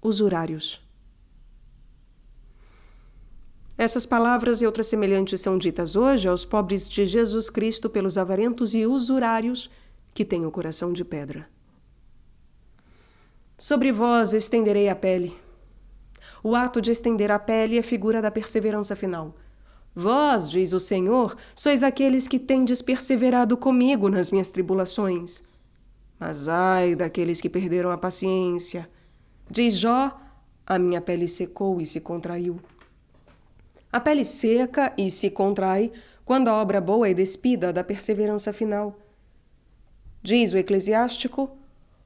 Usurários. Essas palavras e outras semelhantes são ditas hoje aos pobres de Jesus Cristo pelos avarentos e usurários que têm o coração de pedra. Sobre vós estenderei a pele. O ato de estender a pele é figura da perseverança final. Vós, diz o Senhor, sois aqueles que tendes perseverado comigo nas minhas tribulações. Mas ai daqueles que perderam a paciência. Diz Jó, a minha pele secou e se contraiu. A pele seca e se contrai quando a obra boa é despida da perseverança final. Diz o Eclesiástico,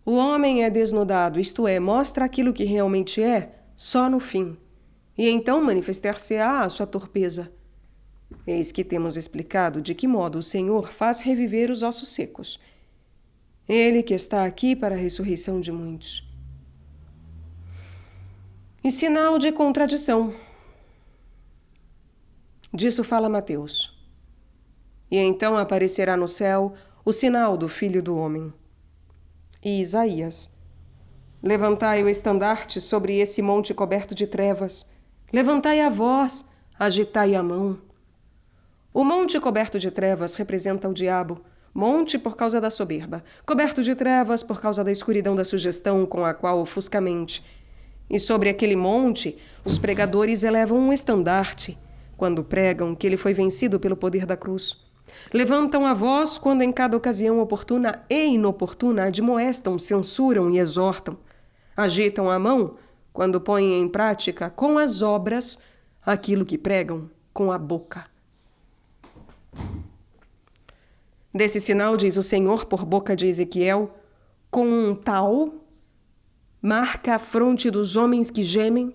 o homem é desnudado, isto é, mostra aquilo que realmente é, só no fim. E então manifestar-se-á a sua torpeza. Eis que temos explicado de que modo o Senhor faz reviver os ossos secos. Ele que está aqui para a ressurreição de muitos. E sinal de contradição. Disso fala Mateus. E então aparecerá no céu o sinal do Filho do Homem. E Isaías. Levantai o estandarte sobre esse monte coberto de trevas. Levantai a voz, agitai a mão. O monte coberto de trevas representa o diabo, monte por causa da soberba, coberto de trevas por causa da escuridão da sugestão com a qual ofusca a mente. E sobre aquele monte, os pregadores elevam um estandarte, quando pregam que ele foi vencido pelo poder da cruz. Levantam a voz quando em cada ocasião oportuna e inoportuna admoestam, censuram e exortam. Agitam a mão quando põem em prática com as obras aquilo que pregam com a boca. Desse sinal, diz o Senhor por boca de Ezequiel, com um tal marca a fronte dos homens que gemem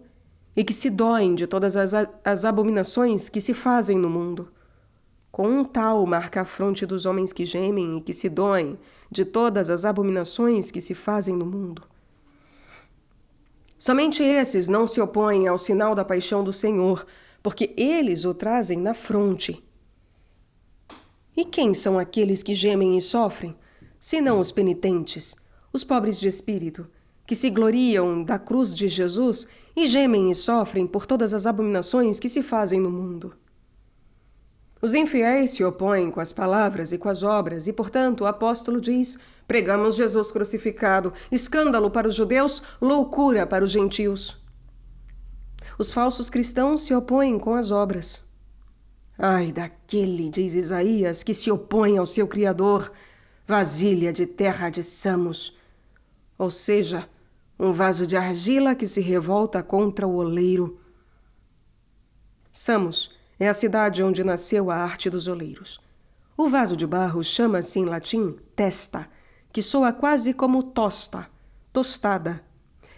e que se doem de todas as abominações que se fazem no mundo. Com um tal marca a fronte dos homens que gemem e que se doem de todas as abominações que se fazem no mundo. Somente esses não se opõem ao sinal da paixão do Senhor, porque eles o trazem na fronte. E quem são aqueles que gemem e sofrem, senão os penitentes, os pobres de espírito, que se gloriam da cruz de Jesus e gemem e sofrem por todas as abominações que se fazem no mundo? Os infiéis se opõem com as palavras e com as obras, e, portanto, o apóstolo diz: pregamos Jesus crucificado, escândalo para os judeus, loucura para os gentios. Os falsos cristãos se opõem com as obras. Ai daquele, diz Isaías, que se opõe ao seu Criador, vasilha de terra de Samos, ou seja, um vaso de argila que se revolta contra o oleiro. Samos é a cidade onde nasceu a arte dos oleiros. O vaso de barro chama-se em latim testa, que soa quase como tosta, tostada,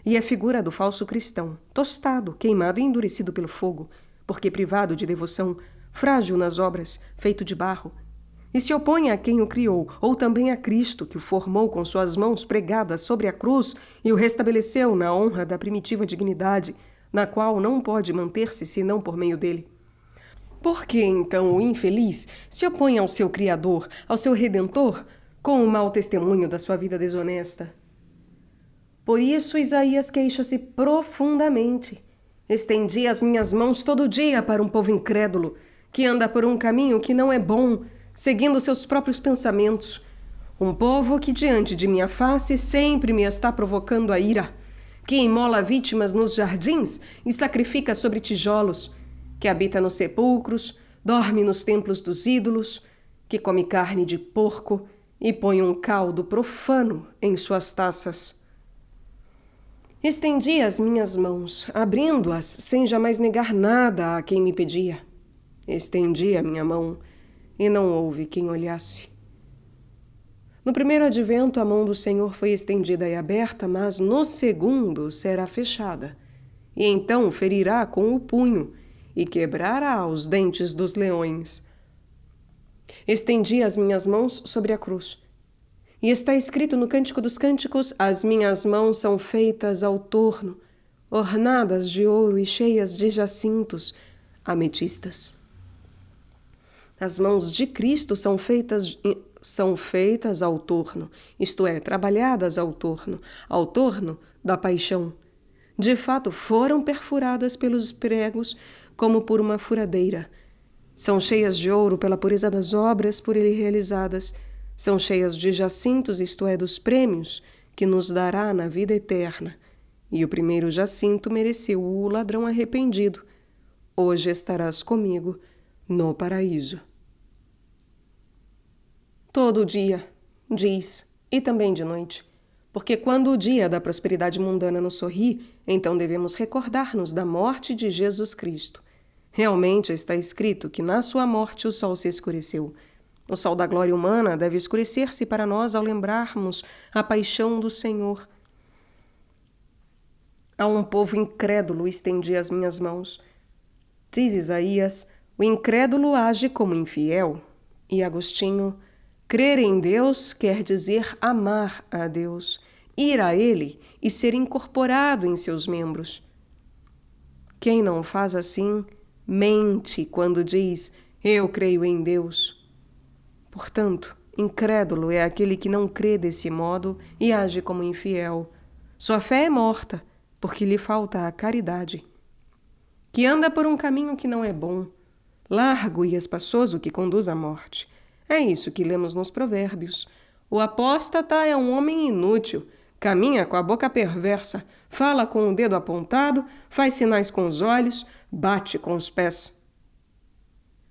e é figura do falso cristão, tostado, queimado e endurecido pelo fogo, porque privado de devoção, frágil nas obras, feito de barro, e se opõe a quem o criou, ou também a Cristo, que o formou com suas mãos pregadas sobre a cruz e o restabeleceu na honra da primitiva dignidade, na qual não pode manter-se senão por meio dele. Por que, então, o infeliz se opõe ao seu Criador, ao seu Redentor, com o mau testemunho da sua vida desonesta? Por isso Isaías queixa-se profundamente. Estendi as minhas mãos todo dia para um povo incrédulo, que anda por um caminho que não é bom, seguindo seus próprios pensamentos. Um povo que diante de minha face sempre me está provocando a ira, que imola vítimas nos jardins e sacrifica sobre tijolos, que habita nos sepulcros, dorme nos templos dos ídolos, que come carne de porco e põe um caldo profano em suas taças. Estendi as minhas mãos, abrindo-as sem jamais negar nada a quem me pedia. Estendi a minha mão e não houve quem olhasse. No primeiro advento, a mão do Senhor foi estendida e aberta, mas no segundo será fechada. E então ferirá com o punho e quebrará os dentes dos leões. Estendi as minhas mãos sobre a cruz. E está escrito no Cântico dos Cânticos: as minhas mãos são feitas ao torno, ornadas de ouro e cheias de jacintos, ametistas. As mãos de Cristo são feitas ao torno, isto é, trabalhadas ao torno da paixão. De fato, foram perfuradas pelos pregos como por uma furadeira. São cheias de ouro pela pureza das obras por ele realizadas. São cheias de jacintos, isto é, dos prêmios que nos dará na vida eterna. E o primeiro jacinto mereceu o ladrão arrependido. Hoje estarás comigo no paraíso. Todo dia, diz, e também de noite, porque quando o dia da prosperidade mundana nos sorri, então devemos recordar-nos da morte de Jesus Cristo. Realmente está escrito que na sua morte o sol se escureceu. O sol da glória humana deve escurecer-se para nós ao lembrarmos a paixão do Senhor. A um povo incrédulo estendi as minhas mãos. Diz Isaías, o incrédulo age como infiel. E Agostinho, crer em Deus quer dizer amar a Deus, ir a Ele e ser incorporado em seus membros. Quem não faz assim, mente quando diz, eu creio em Deus. Portanto, incrédulo é aquele que não crê desse modo e age como infiel. Sua fé é morta, porque lhe falta a caridade. Que anda por um caminho que não é bom, largo e espaçoso que conduz à morte. É isso que lemos nos Provérbios. O apóstata é um homem inútil, caminha com a boca perversa, fala com o dedo apontado, faz sinais com os olhos, bate com os pés,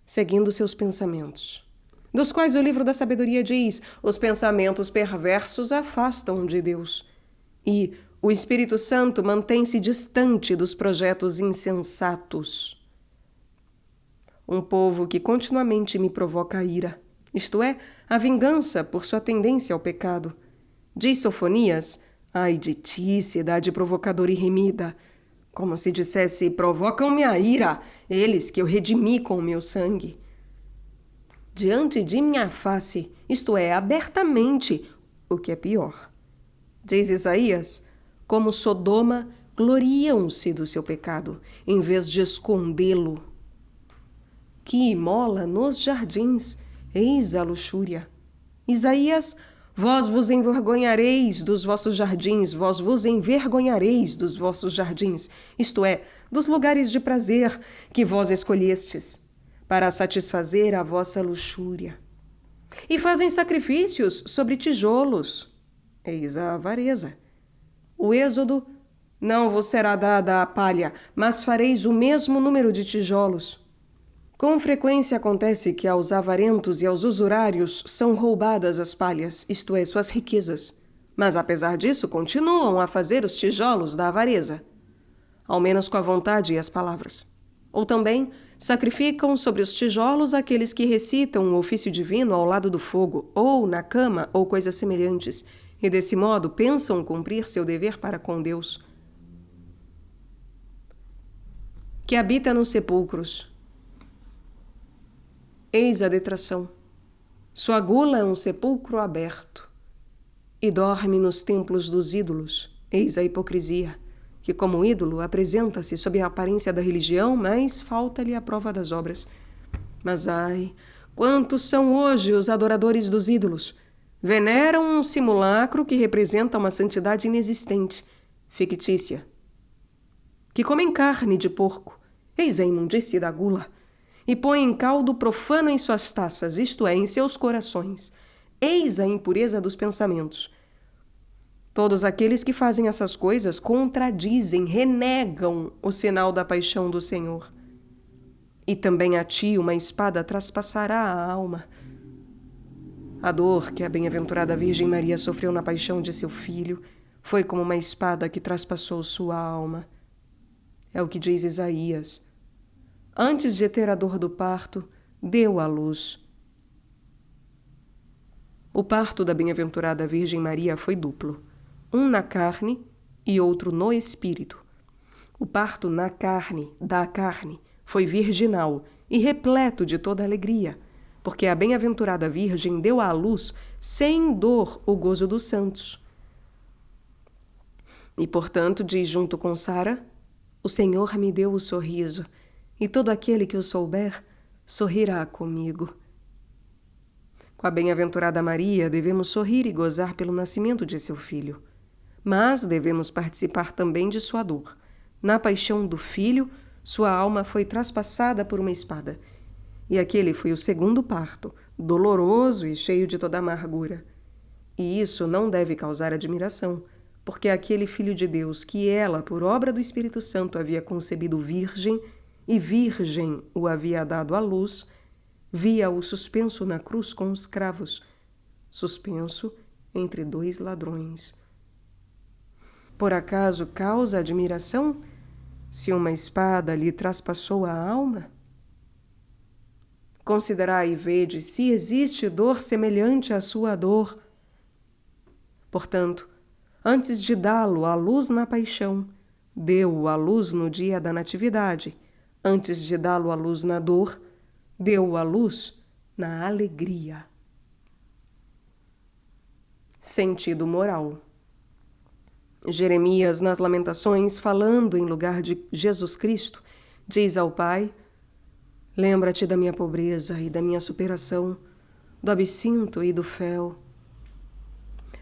seguindo seus pensamentos, dos quais o livro da sabedoria diz: os pensamentos perversos afastam de Deus. E o Espírito Santo mantém-se distante dos projetos insensatos. Um povo que continuamente me provoca a ira, isto é, a vingança por sua tendência ao pecado. Diz Sofonias, ai de ti, cidade provocadora e remida, como se dissesse, provocam-me a ira, eles que eu redimi com o meu sangue. Diante de minha face, isto é, abertamente, o que é pior. Diz Isaías, como Sodoma, gloriam-se do seu pecado, em vez de escondê-lo. Que imola nos jardins, eis a luxúria. Isaías, vós vos envergonhareis dos vossos jardins, vós vos envergonhareis dos vossos jardins, isto é, dos lugares de prazer que vós escolhestes. para satisfazer a vossa luxúria. E fazem sacrifícios sobre tijolos. Eis a avareza. O Êxodo: não vos será dada a palha, mas fareis o mesmo número de tijolos. Com frequência acontece que aos avarentos e aos usurários são roubadas as palhas, isto é, suas riquezas. Mas apesar disso, continuam a fazer os tijolos da avareza, ao menos com a vontade e as palavras. Ou também sacrificam sobre os tijolos aqueles que recitam o ofício divino ao lado do fogo, ou na cama, ou coisas semelhantes, e desse modo pensam cumprir seu dever para com Deus, que habita nos sepulcros. Eis a detração. Sua gula é um sepulcro aberto, e dorme nos templos dos ídolos. Eis a hipocrisia, que como ídolo apresenta-se sob a aparência da religião, mas falta-lhe a prova das obras. Mas ai, quantos são hoje os adoradores dos ídolos! Veneram um simulacro que representa uma santidade inexistente, fictícia. Que comem carne de porco, eis a imundície da gula, e põem caldo profano em suas taças, isto é, em seus corações. Eis a impureza dos pensamentos. Todos aqueles que fazem essas coisas contradizem, renegam o sinal da paixão do Senhor. E também a ti uma espada traspassará a alma. A dor que a bem-aventurada Virgem Maria sofreu na paixão de seu filho foi como uma espada que traspassou sua alma. É o que diz Isaías. Antes de ter a dor do parto, deu à luz. O parto da bem-aventurada Virgem Maria foi duplo, um na carne e outro no espírito. O parto na carne, da carne, foi virginal e repleto de toda alegria, porque a bem-aventurada Virgem deu à luz sem dor o gozo dos santos. E, portanto, diz junto com Sara: o Senhor me deu o sorriso, e todo aquele que o souber sorrirá comigo. Com a bem-aventurada Maria, devemos sorrir e gozar pelo nascimento de seu filho. Mas devemos participar também de sua dor. Na paixão do filho, sua alma foi traspassada por uma espada. E aquele foi o segundo parto, doloroso e cheio de toda amargura. E isso não deve causar admiração, porque aquele Filho de Deus que ela, por obra do Espírito Santo, havia concebido virgem, e virgem o havia dado à luz, via-o suspenso na cruz com os cravos, suspenso entre dois ladrões. Por acaso causa admiração se uma espada lhe traspassou a alma? Considerai e vede se existe dor semelhante à sua dor. Portanto, antes de dá-lo à luz na paixão, deu-o à luz no dia da natividade. Antes de dá-lo à luz na dor, deu-o à luz na alegria. Sentido moral. Jeremias, nas Lamentações, falando em lugar de Jesus Cristo, diz ao Pai: lembra-te da minha pobreza e da minha superação, do absinto e do fel.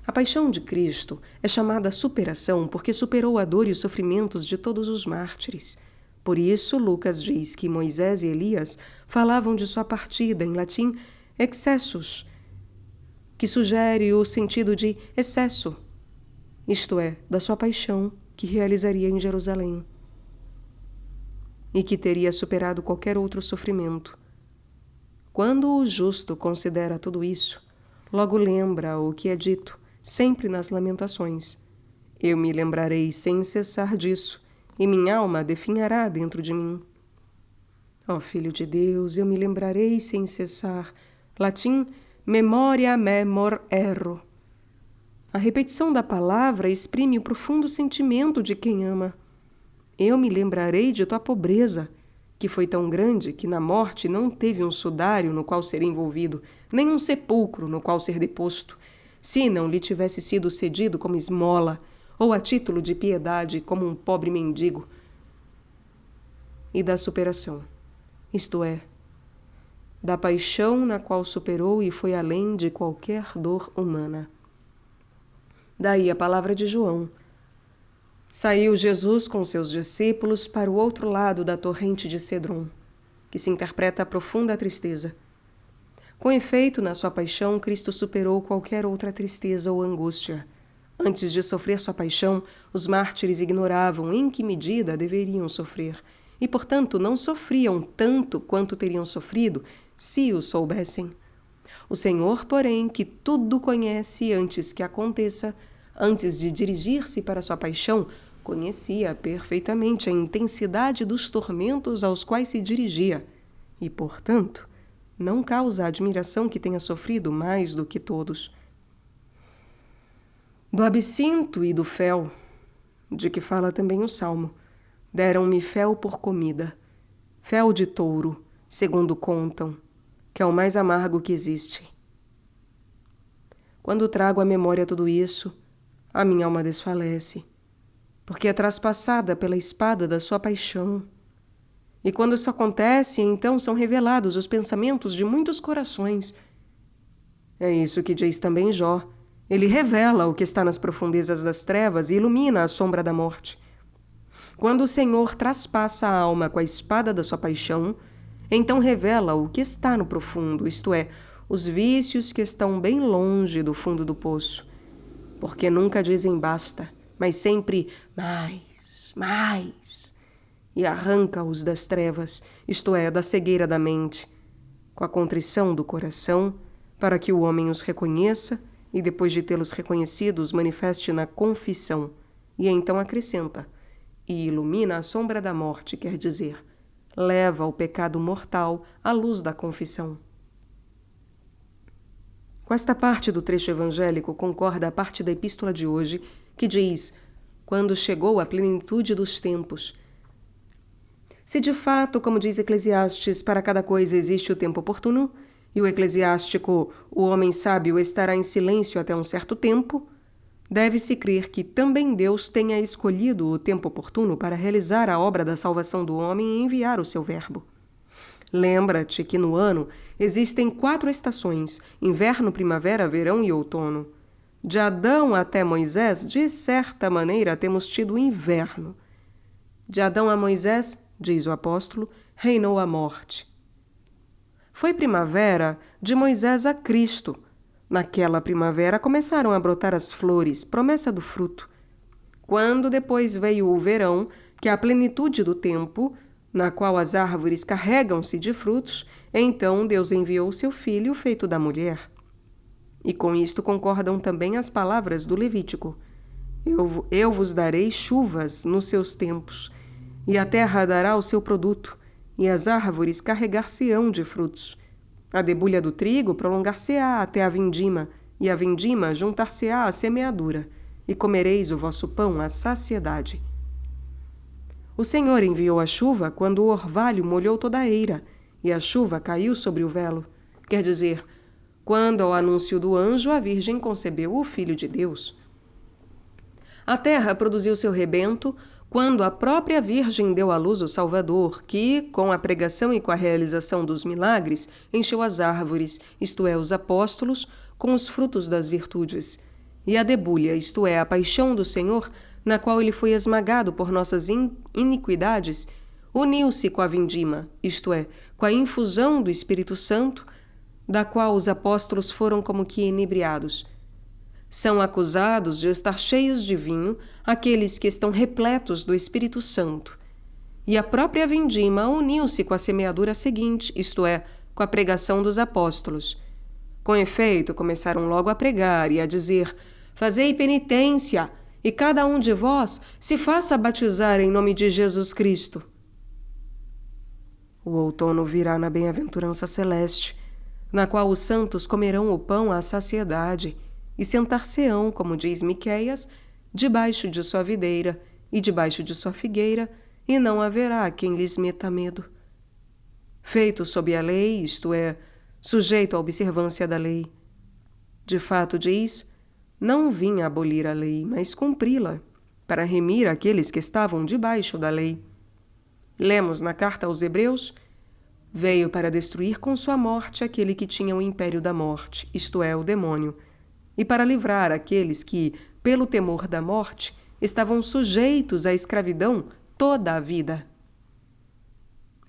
A paixão de Cristo é chamada superação porque superou a dor e os sofrimentos de todos os mártires. Por isso, Lucas diz que Moisés e Elias falavam de sua partida, em latim, excessus, que sugere o sentido de excesso, isto é, da sua paixão que realizaria em Jerusalém e que teria superado qualquer outro sofrimento. Quando o justo considera tudo isso, logo lembra o que é dito, sempre nas Lamentações: eu me lembrarei sem cessar disso, e minha alma definhará dentro de mim. Ó Filho de Deus, eu me lembrarei sem cessar. Latim, memoria memor erro. A repetição da palavra exprime o profundo sentimento de quem ama. Eu me lembrarei de tua pobreza, que foi tão grande que na morte não teve um sudário no qual ser envolvido, nem um sepulcro no qual ser deposto, se não lhe tivesse sido cedido como esmola, ou a título de piedade como um pobre mendigo. E da superação, isto é, da paixão na qual superou e foi além de qualquer dor humana. Daí a palavra de João: saiu Jesus com seus discípulos para o outro lado da torrente de Cedron. que se interpreta a profunda tristeza. Com efeito, na sua paixão, Cristo superou qualquer outra tristeza ou angústia. Antes de sofrer sua paixão, os mártires ignoravam em que medida deveriam sofrer, e, portanto, não sofriam tanto quanto teriam sofrido se o soubessem. O Senhor, porém, que tudo conhece antes que aconteça, antes de dirigir-se para sua paixão, conhecia perfeitamente a intensidade dos tormentos aos quais se dirigia, e, portanto, não causa admiração que tenha sofrido mais do que todos. Do absinto e do fel, de que fala também o Salmo, deram-me fel por comida, fel de touro, segundo contam, que é o mais amargo que existe. Quando trago à memória tudo isso, a minha alma desfalece, porque é traspassada pela espada da sua paixão. E quando isso acontece, então são revelados os pensamentos de muitos corações. É isso que diz também Jó. Ele revela o que está nas profundezas das trevas e ilumina a sombra da morte. Quando o Senhor traspassa a alma com a espada da sua paixão, então revela o que está no profundo, isto é, os vícios que estão bem longe do fundo do poço. Porque nunca dizem basta, mas sempre mais, e arranca-os das trevas, isto é, da cegueira da mente, com a contrição do coração, para que o homem os reconheça e, depois de tê-los reconhecidos, manifeste na confissão, e então acrescenta, e ilumina a sombra da morte, quer dizer, leva o pecado mortal à luz da confissão. Com esta parte do trecho evangélico concorda a parte da epístola de hoje, que diz, quando chegou a plenitude dos tempos. Se de fato, como diz Eclesiastes, para cada coisa existe o tempo oportuno, e o eclesiástico, o homem sábio, estará em silêncio até um certo tempo, deve-se crer que também Deus tenha escolhido o tempo oportuno para realizar a obra da salvação do homem e enviar o seu verbo. Lembra-te que no ano existem 4 estações, inverno, primavera, verão e outono. De Adão até Moisés, de certa maneira, temos tido inverno. De Adão a Moisés, diz o apóstolo, reinou a morte. Foi primavera de Moisés a Cristo. Naquela primavera começaram a brotar as flores, promessa do fruto. Quando depois veio o verão, que é a plenitude do tempo, na qual as árvores carregam-se de frutos, então Deus enviou seu filho, feito da mulher. E com isto concordam também as palavras do Levítico. Eu vos darei chuvas nos seus tempos, e a terra dará o seu produto, e as árvores carregar-se-ão de frutos. A debulha do trigo prolongar-se-á até a vindima, e a vindima juntar-se-á à semeadura, e comereis o vosso pão à saciedade. O Senhor enviou a chuva quando o orvalho molhou toda a eira, e a chuva caiu sobre o velo. Quer dizer, quando ao anúncio do anjo a Virgem concebeu o Filho de Deus. A terra produziu seu rebento quando a própria Virgem deu à luz o Salvador, que, com a pregação e com a realização dos milagres, encheu as árvores, isto é, os apóstolos, com os frutos das virtudes. E a debulha, isto é, a paixão do Senhor, na qual ele foi esmagado por nossas iniquidades, uniu-se com a vindima, isto é, com a infusão do Espírito Santo, da qual os apóstolos foram como que inebriados. São acusados de estar cheios de vinho aqueles que estão repletos do Espírito Santo. E a própria vindima uniu-se com a semeadura seguinte, isto é, com a pregação dos apóstolos. Com efeito, começaram logo a pregar e a dizer: fazei penitência, e cada um de vós se faça batizar em nome de Jesus Cristo. O outono virá na bem-aventurança celeste, na qual os santos comerão o pão à saciedade, e sentar-se-ão, como diz Miqueias, debaixo de sua videira e debaixo de sua figueira, e não haverá quem lhes meta medo. Feito sob a lei, isto é, sujeito à observância da lei. De fato diz, não vim abolir a lei, mas cumpri-la, para remir aqueles que estavam debaixo da lei. Lemos na carta aos Hebreus, veio para destruir com sua morte aquele que tinha o império da morte, isto é, o demônio, e para livrar aqueles que, pelo temor da morte, estavam sujeitos à escravidão toda a vida.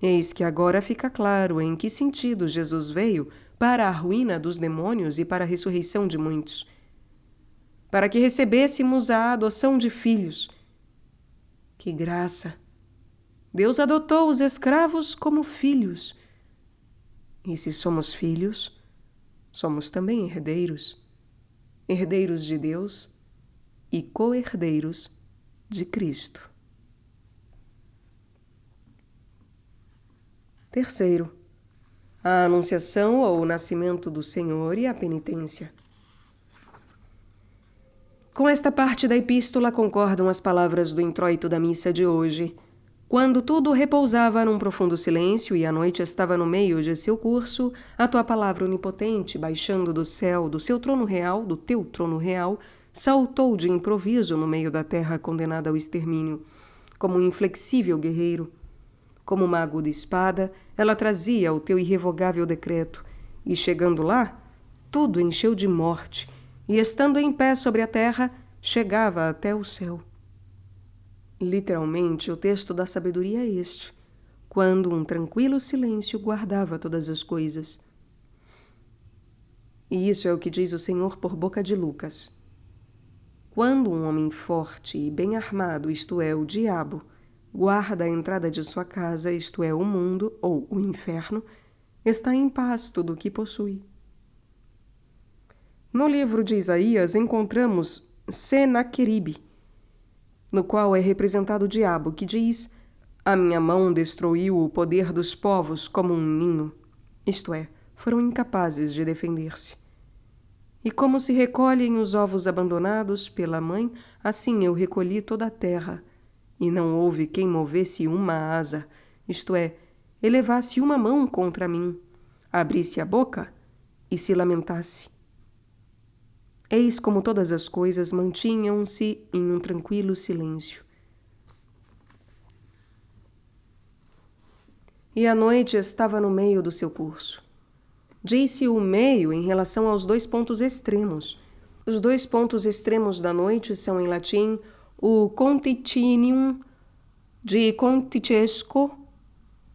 Eis que agora fica claro em que sentido Jesus veio para a ruína dos demônios e para a ressurreição de muitos. Para que recebêssemos a adoção de filhos. Que graça! Deus adotou os escravos como filhos. E se somos filhos, somos também herdeiros. Herdeiros de Deus e co-herdeiros de Cristo. Terceiro, a anunciação ou o nascimento do Senhor e a penitência. Com esta parte da epístola concordam as palavras do introito da missa de hoje. Quando tudo repousava num profundo silêncio e a noite estava no meio de seu curso, a tua palavra onipotente, baixando do céu, do seu trono real, do teu trono real, saltou de improviso no meio da terra condenada ao extermínio, como um inflexível guerreiro. Como uma aguda espada, ela trazia o teu irrevogável decreto, e chegando lá, tudo encheu de morte, e estando em pé sobre a terra, chegava até o céu. Literalmente, o texto da sabedoria é este, quando um tranquilo silêncio guardava todas as coisas. E isso é o que diz o Senhor por boca de Lucas. Quando um homem forte e bem armado, isto é, o diabo, guarda a entrada de sua casa, isto é, o mundo ou o inferno, está em paz tudo o que possui. No livro de Isaías encontramos Senaqueribe, no qual é representado o diabo, que diz: a minha mão destruiu o poder dos povos como um ninho, isto é, foram incapazes de defender-se. E como se recolhem os ovos abandonados pela mãe, assim eu recolhi toda a terra, e não houve quem movesse uma asa, isto é, elevasse uma mão contra mim, abrisse a boca e se lamentasse. Eis como todas as coisas mantinham-se em um tranquilo silêncio. E a noite estava no meio do seu curso. Disse o meio em relação aos dois pontos extremos. Os dois pontos extremos da noite são, em latim, o conticinium de conticesco,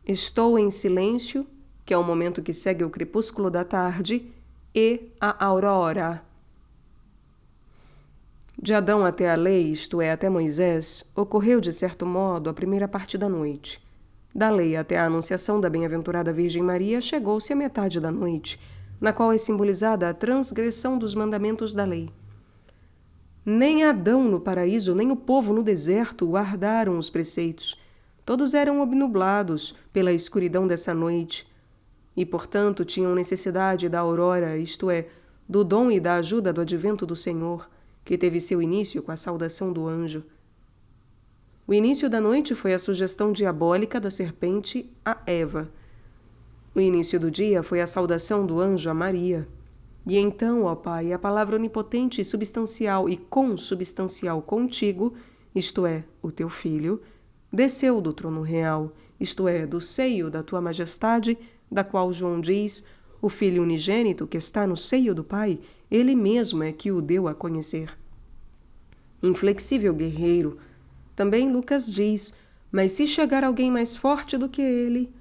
estou em silêncio, que é o momento que segue o crepúsculo da tarde, e a aurora. De Adão até a lei, isto é, até Moisés, ocorreu, de certo modo, a primeira parte da noite. Da lei até a anunciação da bem-aventurada Virgem Maria, chegou-se a metade da noite, na qual é simbolizada a transgressão dos mandamentos da lei. Nem Adão no paraíso, nem o povo no deserto guardaram os preceitos. Todos eram obnublados pela escuridão dessa noite, e, portanto, tinham necessidade da aurora, isto é, do dom e da ajuda do advento do Senhor, que teve seu início com a saudação do anjo. O início da noite foi a sugestão diabólica da serpente a Eva. O início do dia foi a saudação do anjo a Maria. E então, ó Pai, a palavra onipotente e substancial e consubstancial contigo, isto é, o teu Filho, desceu do trono real, isto é, do seio da tua majestade, da qual João diz: o Filho unigênito que está no seio do Pai, ele mesmo é que o deu a conhecer. Inflexível guerreiro. Também Lucas diz: mas se chegar alguém mais forte do que ele...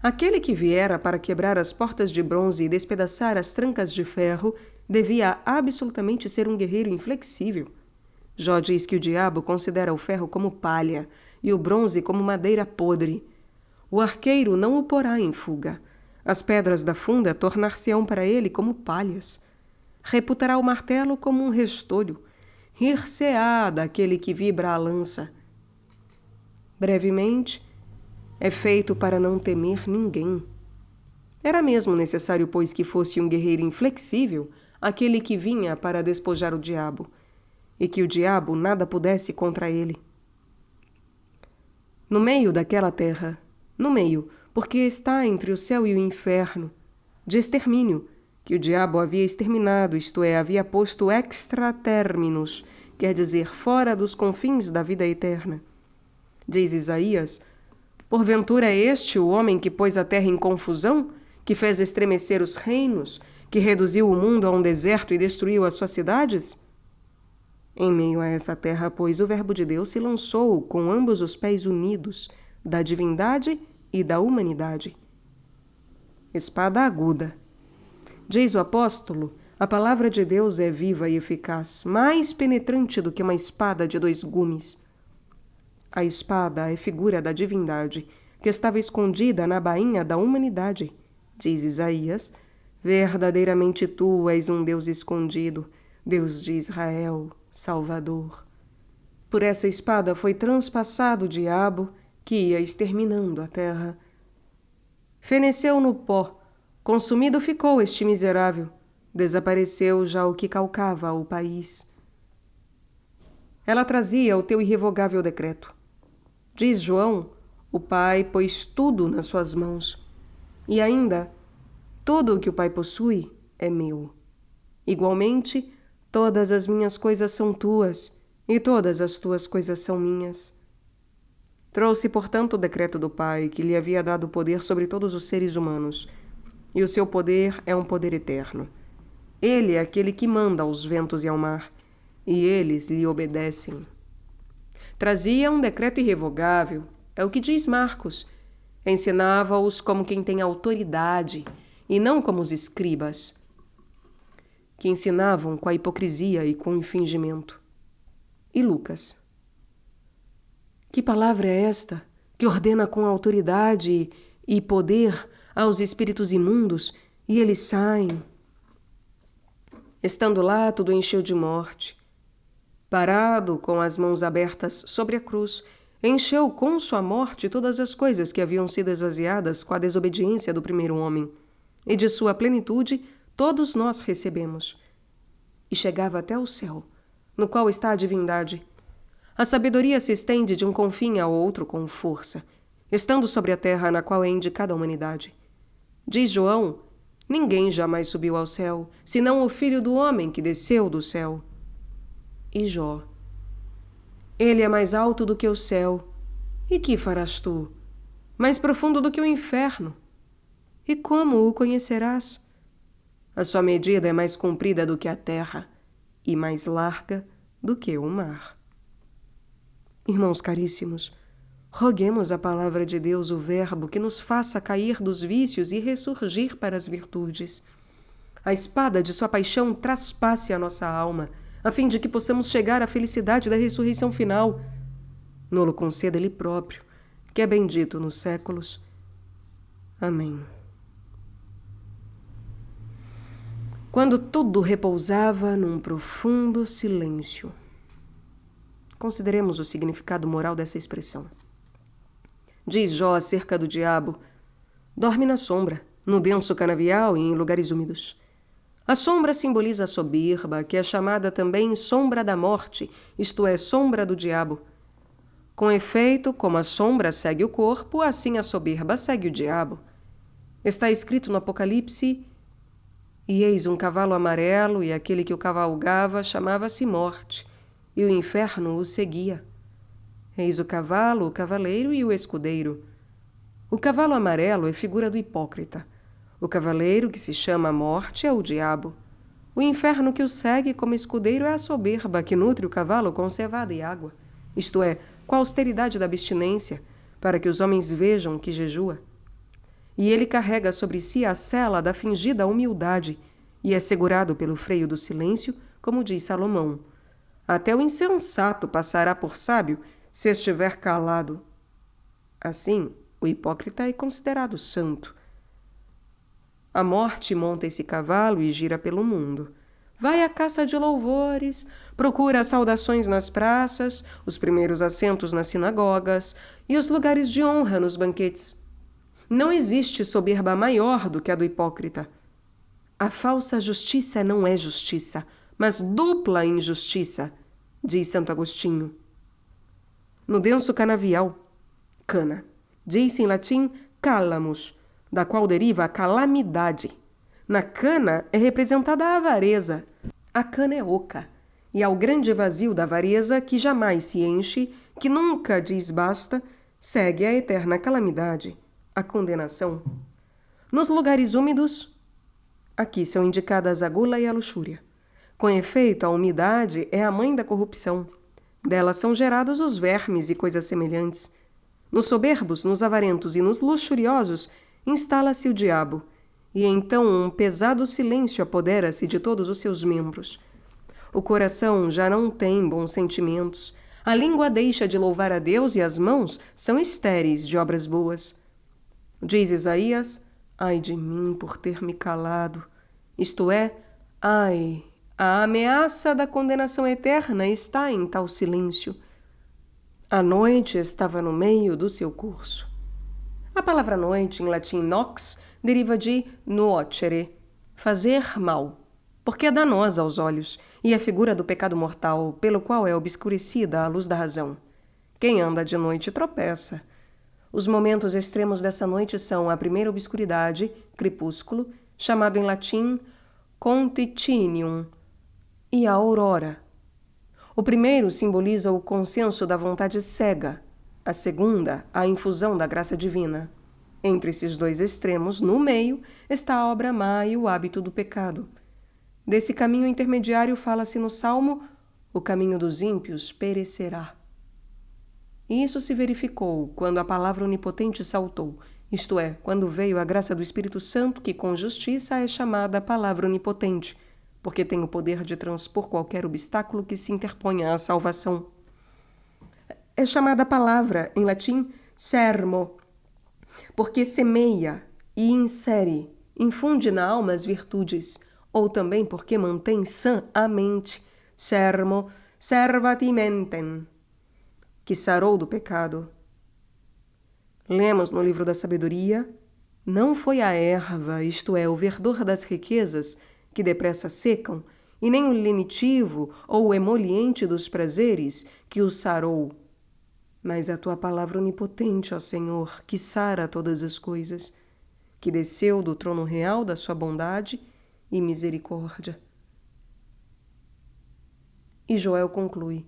Aquele que viera para quebrar as portas de bronze e despedaçar as trancas de ferro devia absolutamente ser um guerreiro inflexível. Jó diz que o diabo considera o ferro como palha e o bronze como madeira podre. O arqueiro não o porá em fuga. As pedras da funda tornar-se-ão para ele como palhas. Reputará o martelo como um restolho. Rir-se-á daquele que vibra a lança. Brevemente, é feito para não temer ninguém. Era mesmo necessário, pois, que fosse um guerreiro inflexível aquele que vinha para despojar o diabo, e que o diabo nada pudesse contra ele. No meio daquela terra, no meio, porque está entre o céu e o inferno, de extermínio, que o diabo havia exterminado, isto é, havia posto extra terminus, quer dizer, fora dos confins da vida eterna. Diz Isaías: porventura é este o homem que pôs a terra em confusão, que fez estremecer os reinos, que reduziu o mundo a um deserto e destruiu as suas cidades? Em meio a essa terra, pois, o Verbo de Deus se lançou com ambos os pés unidos, da divindade e da humanidade. Espada aguda. Diz o apóstolo, a palavra de Deus é viva e eficaz, mais penetrante do que uma espada de 2 gumes. A espada é figura da divindade, que estava escondida na bainha da humanidade. Diz Isaías, verdadeiramente tu és um Deus escondido, Deus de Israel, Salvador. Por essa espada foi transpassado o diabo, que ia exterminando a terra. Feneceu no pó, consumido ficou este miserável, desapareceu já o que calcava o país. Ela trazia o teu irrevogável decreto. Diz João, o Pai pôs tudo nas suas mãos. E ainda, tudo o que o Pai possui é meu. Igualmente, todas as minhas coisas são tuas, e todas as tuas coisas são minhas. Trouxe, portanto, o decreto do Pai, que lhe havia dado poder sobre todos os seres humanos, e o seu poder é um poder eterno. Ele é aquele que manda aos ventos e ao mar, e eles lhe obedecem. Trazia um decreto irrevogável, é o que diz Marcos. Ensinava-os como quem tem autoridade, e não como os escribas, que ensinavam com a hipocrisia e com o fingimento. E Lucas? Que palavra é esta, que ordena com autoridade e poder aos espíritos imundos, e eles saem? Estando lá, tudo encheu de morte. Parado, com as mãos abertas sobre a cruz, encheu com sua morte todas as coisas que haviam sido esvaziadas com a desobediência do primeiro homem, e de sua plenitude todos nós recebemos. E chegava até o céu, no qual está a divindade. A sabedoria se estende de um confim ao outro com força, estando sobre a terra na qual é indicada a humanidade. Diz João, ninguém jamais subiu ao céu, senão o Filho do Homem que desceu do céu. E Jó, ele é mais alto do que o céu. E que farás tu? Mais profundo do que o inferno. E como o conhecerás? A sua medida é mais comprida do que a terra, e mais larga do que o mar. Irmãos caríssimos, roguemos a palavra de Deus, o Verbo, que nos faça cair dos vícios e ressurgir para as virtudes. A espada de sua paixão traspasse a nossa alma, a fim de que possamos chegar à felicidade da ressurreição final. Nolo conceda Ele próprio, que é bendito nos séculos. Amém. Quando tudo repousava num profundo silêncio. Consideremos o significado moral dessa expressão. Diz Jó acerca do diabo: dorme na sombra, no denso canavial e em lugares úmidos. A sombra simboliza a soberba, que é chamada também sombra da morte, isto é, sombra do diabo. Com efeito, como a sombra segue o corpo, assim a soberba segue o diabo. Está escrito no Apocalipse: e eis um cavalo amarelo, e aquele que o cavalgava chamava-se Morte, e o inferno o seguia. Eis o cavalo, o cavaleiro e o escudeiro. O cavalo amarelo é figura do hipócrita. O cavaleiro, que se chama Morte, é o diabo. O inferno que o segue como escudeiro é a soberba, que nutre o cavalo com cevada e água, isto é, com a austeridade da abstinência, para que os homens vejam que jejua. E ele carrega sobre si a sela da fingida humildade, e é segurado pelo freio do silêncio, como diz Salomão. Até o insensato passará por sábio se estiver calado. Assim, o hipócrita é considerado santo. A morte monta esse cavalo e gira pelo mundo. Vai à caça de louvores, procura as saudações nas praças, os primeiros assentos nas sinagogas e os lugares de honra nos banquetes. Não existe soberba maior do que a do hipócrita. A falsa justiça não é justiça, mas dupla injustiça, diz Santo Agostinho. No denso canavial, cana, diz-se em latim calamus, da qual deriva a calamidade. Na cana é representada a avareza. A cana é oca, e ao grande vazio da avareza, que jamais se enche, que nunca diz basta, segue a eterna calamidade, a condenação. Nos lugares úmidos, aqui são indicadas a gula e a luxúria. Com efeito, a umidade é a mãe da corrupção. Dela são gerados os vermes e coisas semelhantes. Nos soberbos, nos avarentos e nos luxuriosos instala-se o diabo, e então um pesado silêncio apodera-se de todos os seus membros. O coração já não tem bons sentimentos, a língua deixa de louvar a Deus e as mãos são estéreis de obras boas. Diz Isaías: ai de mim por ter me calado. Isto é, ai, a ameaça da condenação eterna está em tal silêncio. A noite estava no meio do seu curso. A palavra noite, em latim nox, deriva de nuocere, fazer mal, porque é danosa aos olhos e é figura do pecado mortal, pelo qual é obscurecida a luz da razão. Quem anda de noite tropeça. Os momentos extremos dessa noite são a primeira obscuridade, crepúsculo, chamado em latim conticinium, e a aurora. O primeiro simboliza o consenso da vontade cega, a segunda, a infusão da graça divina. Entre esses dois extremos, no meio, está a obra má e o hábito do pecado. Desse caminho intermediário fala-se no Salmo: o caminho dos ímpios perecerá. E isso se verificou quando a palavra onipotente saltou, isto é, quando veio a graça do Espírito Santo, que com justiça é chamada a palavra onipotente, porque tem o poder de transpor qualquer obstáculo que se interponha à salvação. É chamada a palavra, em latim, sermo, porque semeia e insere, infunde na alma as virtudes, ou também porque mantém sã a mente, sermo, servati mentem, que sarou do pecado. Lemos no livro da sabedoria: não foi a erva, isto é, o verdor das riquezas, que depressa secam, e nem o lenitivo ou o emoliente dos prazeres que o sarou, mas a tua palavra onipotente, ó Senhor, que sara todas as coisas, que desceu do trono real da sua bondade e misericórdia. E Joel conclui: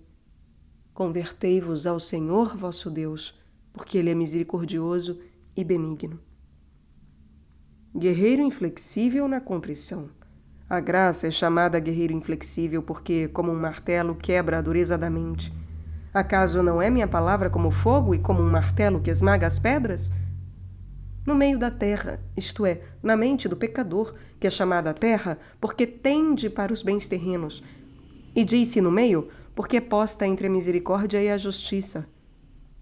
convertei-vos ao Senhor vosso Deus, porque Ele é misericordioso e benigno. Guerreiro inflexível na contrição. A graça é chamada guerreiro inflexível porque, como um martelo, quebra a dureza da mente. Acaso não é minha palavra como fogo e como um martelo que esmaga as pedras? No meio da terra, isto é, na mente do pecador, que é chamada terra porque tende para os bens terrenos, e diz-se no meio porque é posta entre a misericórdia e a justiça.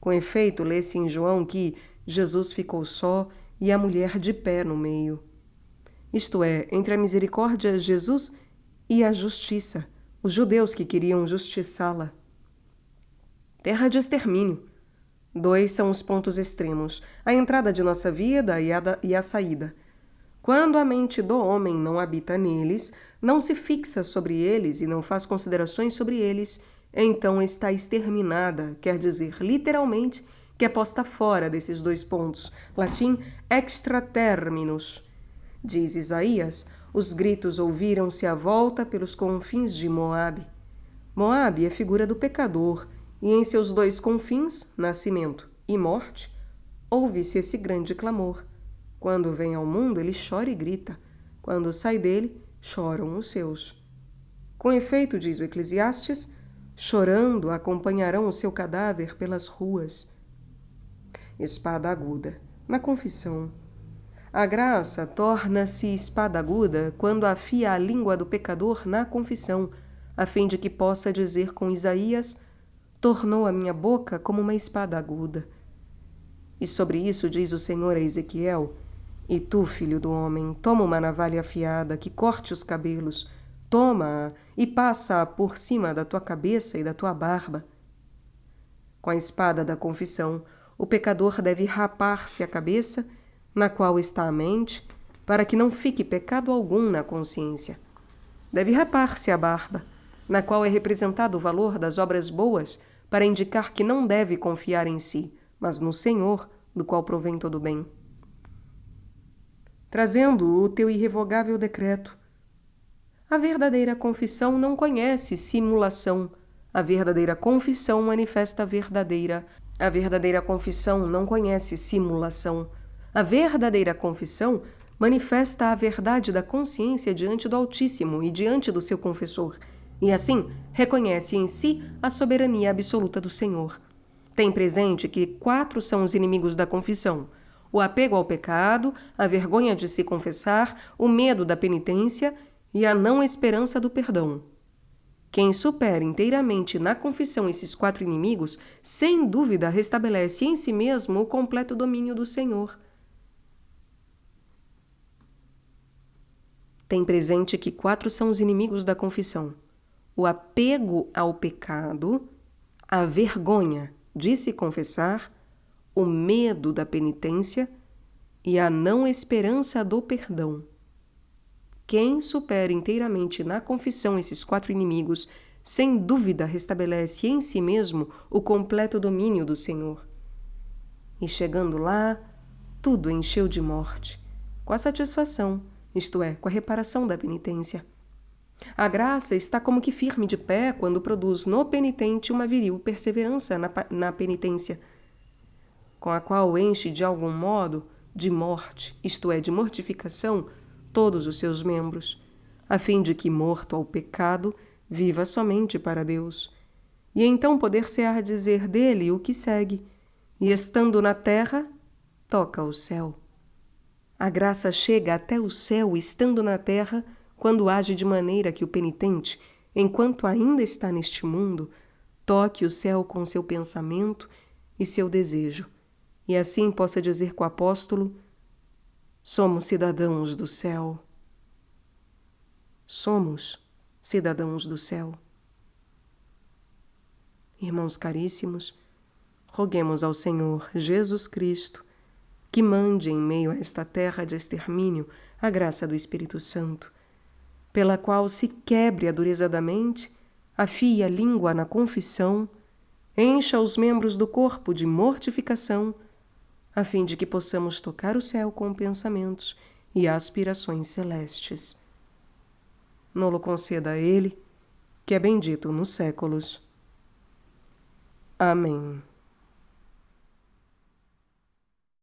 Com efeito, lê-se em João que Jesus ficou só e a mulher de pé no meio. Isto é, entre a misericórdia, Jesus, e a justiça, os judeus que queriam justiçá-la. Terra de extermínio. Dois são os pontos extremos, a entrada de nossa vida e a saída. Quando a mente do homem não habita neles, não se fixa sobre eles e não faz considerações sobre eles, então está exterminada, quer dizer, literalmente, que é posta fora desses dois pontos, latim extra terminus. Diz Isaías: os gritos ouviram-se à volta pelos confins de Moabe. Moabe é figura do pecador, e em seus dois confins, nascimento e morte, ouve-se esse grande clamor. Quando vem ao mundo, ele chora e grita. Quando sai dele, choram os seus. Com efeito, diz o Eclesiastes, chorando acompanharão o seu cadáver pelas ruas. Espada aguda. Na confissão. A graça torna-se espada aguda quando afia a língua do pecador na confissão, a fim de que possa dizer com Isaías: tornou a minha boca como uma espada aguda. E sobre isso diz o Senhor a Ezequiel: e tu, filho do homem, toma uma navalha afiada que corte os cabelos, toma-a e passa-a por cima da tua cabeça e da tua barba. Com a espada da confissão, o pecador deve rapar-se a cabeça, na qual está a mente, para que não fique pecado algum na consciência. Deve rapar-se a barba, na qual é representado o valor das obras boas, para indicar que não deve confiar em si, mas no Senhor, do qual provém todo o bem. Trazendo o teu irrevogável decreto. A verdadeira confissão não conhece simulação. A verdadeira confissão manifesta a verdadeira. A verdadeira confissão não conhece simulação. A verdadeira confissão manifesta a verdade da consciência diante do Altíssimo e diante do seu confessor, e assim reconhece em si a soberania absoluta do Senhor. Tem presente que 4 são os inimigos da confissão: o apego ao pecado, a vergonha de se confessar, o medo da penitência e a não esperança do perdão. Quem supera inteiramente na confissão esses 4 inimigos, sem dúvida restabelece em si mesmo o completo domínio do Senhor. Tem presente que 4 são os inimigos da confissão: o apego ao pecado, a vergonha de se confessar, o medo da penitência e a não esperança do perdão. Quem supera inteiramente na confissão esses 4 inimigos, sem dúvida restabelece em si mesmo o completo domínio do Senhor. E chegando lá, tudo encheu de morte, com a satisfação, isto é, com a reparação da penitência. A graça está como que firme de pé quando produz no penitente uma viril perseverança na penitência, com a qual enche de algum modo de morte, isto é, de mortificação, todos os seus membros, a fim de que, morto ao pecado, viva somente para Deus, e então poder-se-á dizer dele o que segue, e estando na terra, toca o céu. A graça chega até o céu estando na terra, quando age de maneira que o penitente, enquanto ainda está neste mundo, toque o céu com seu pensamento e seu desejo, e assim possa dizer com o apóstolo: somos cidadãos do céu. Somos cidadãos do céu. Irmãos caríssimos, roguemos ao Senhor Jesus Cristo que mande em meio a esta terra de extermínio a graça do Espírito Santo, pela qual se quebre a dureza da mente, afie a língua na confissão, encha os membros do corpo de mortificação, a fim de que possamos tocar o céu com pensamentos e aspirações celestes. Nolo conceda a Ele, que é bendito nos séculos. Amém.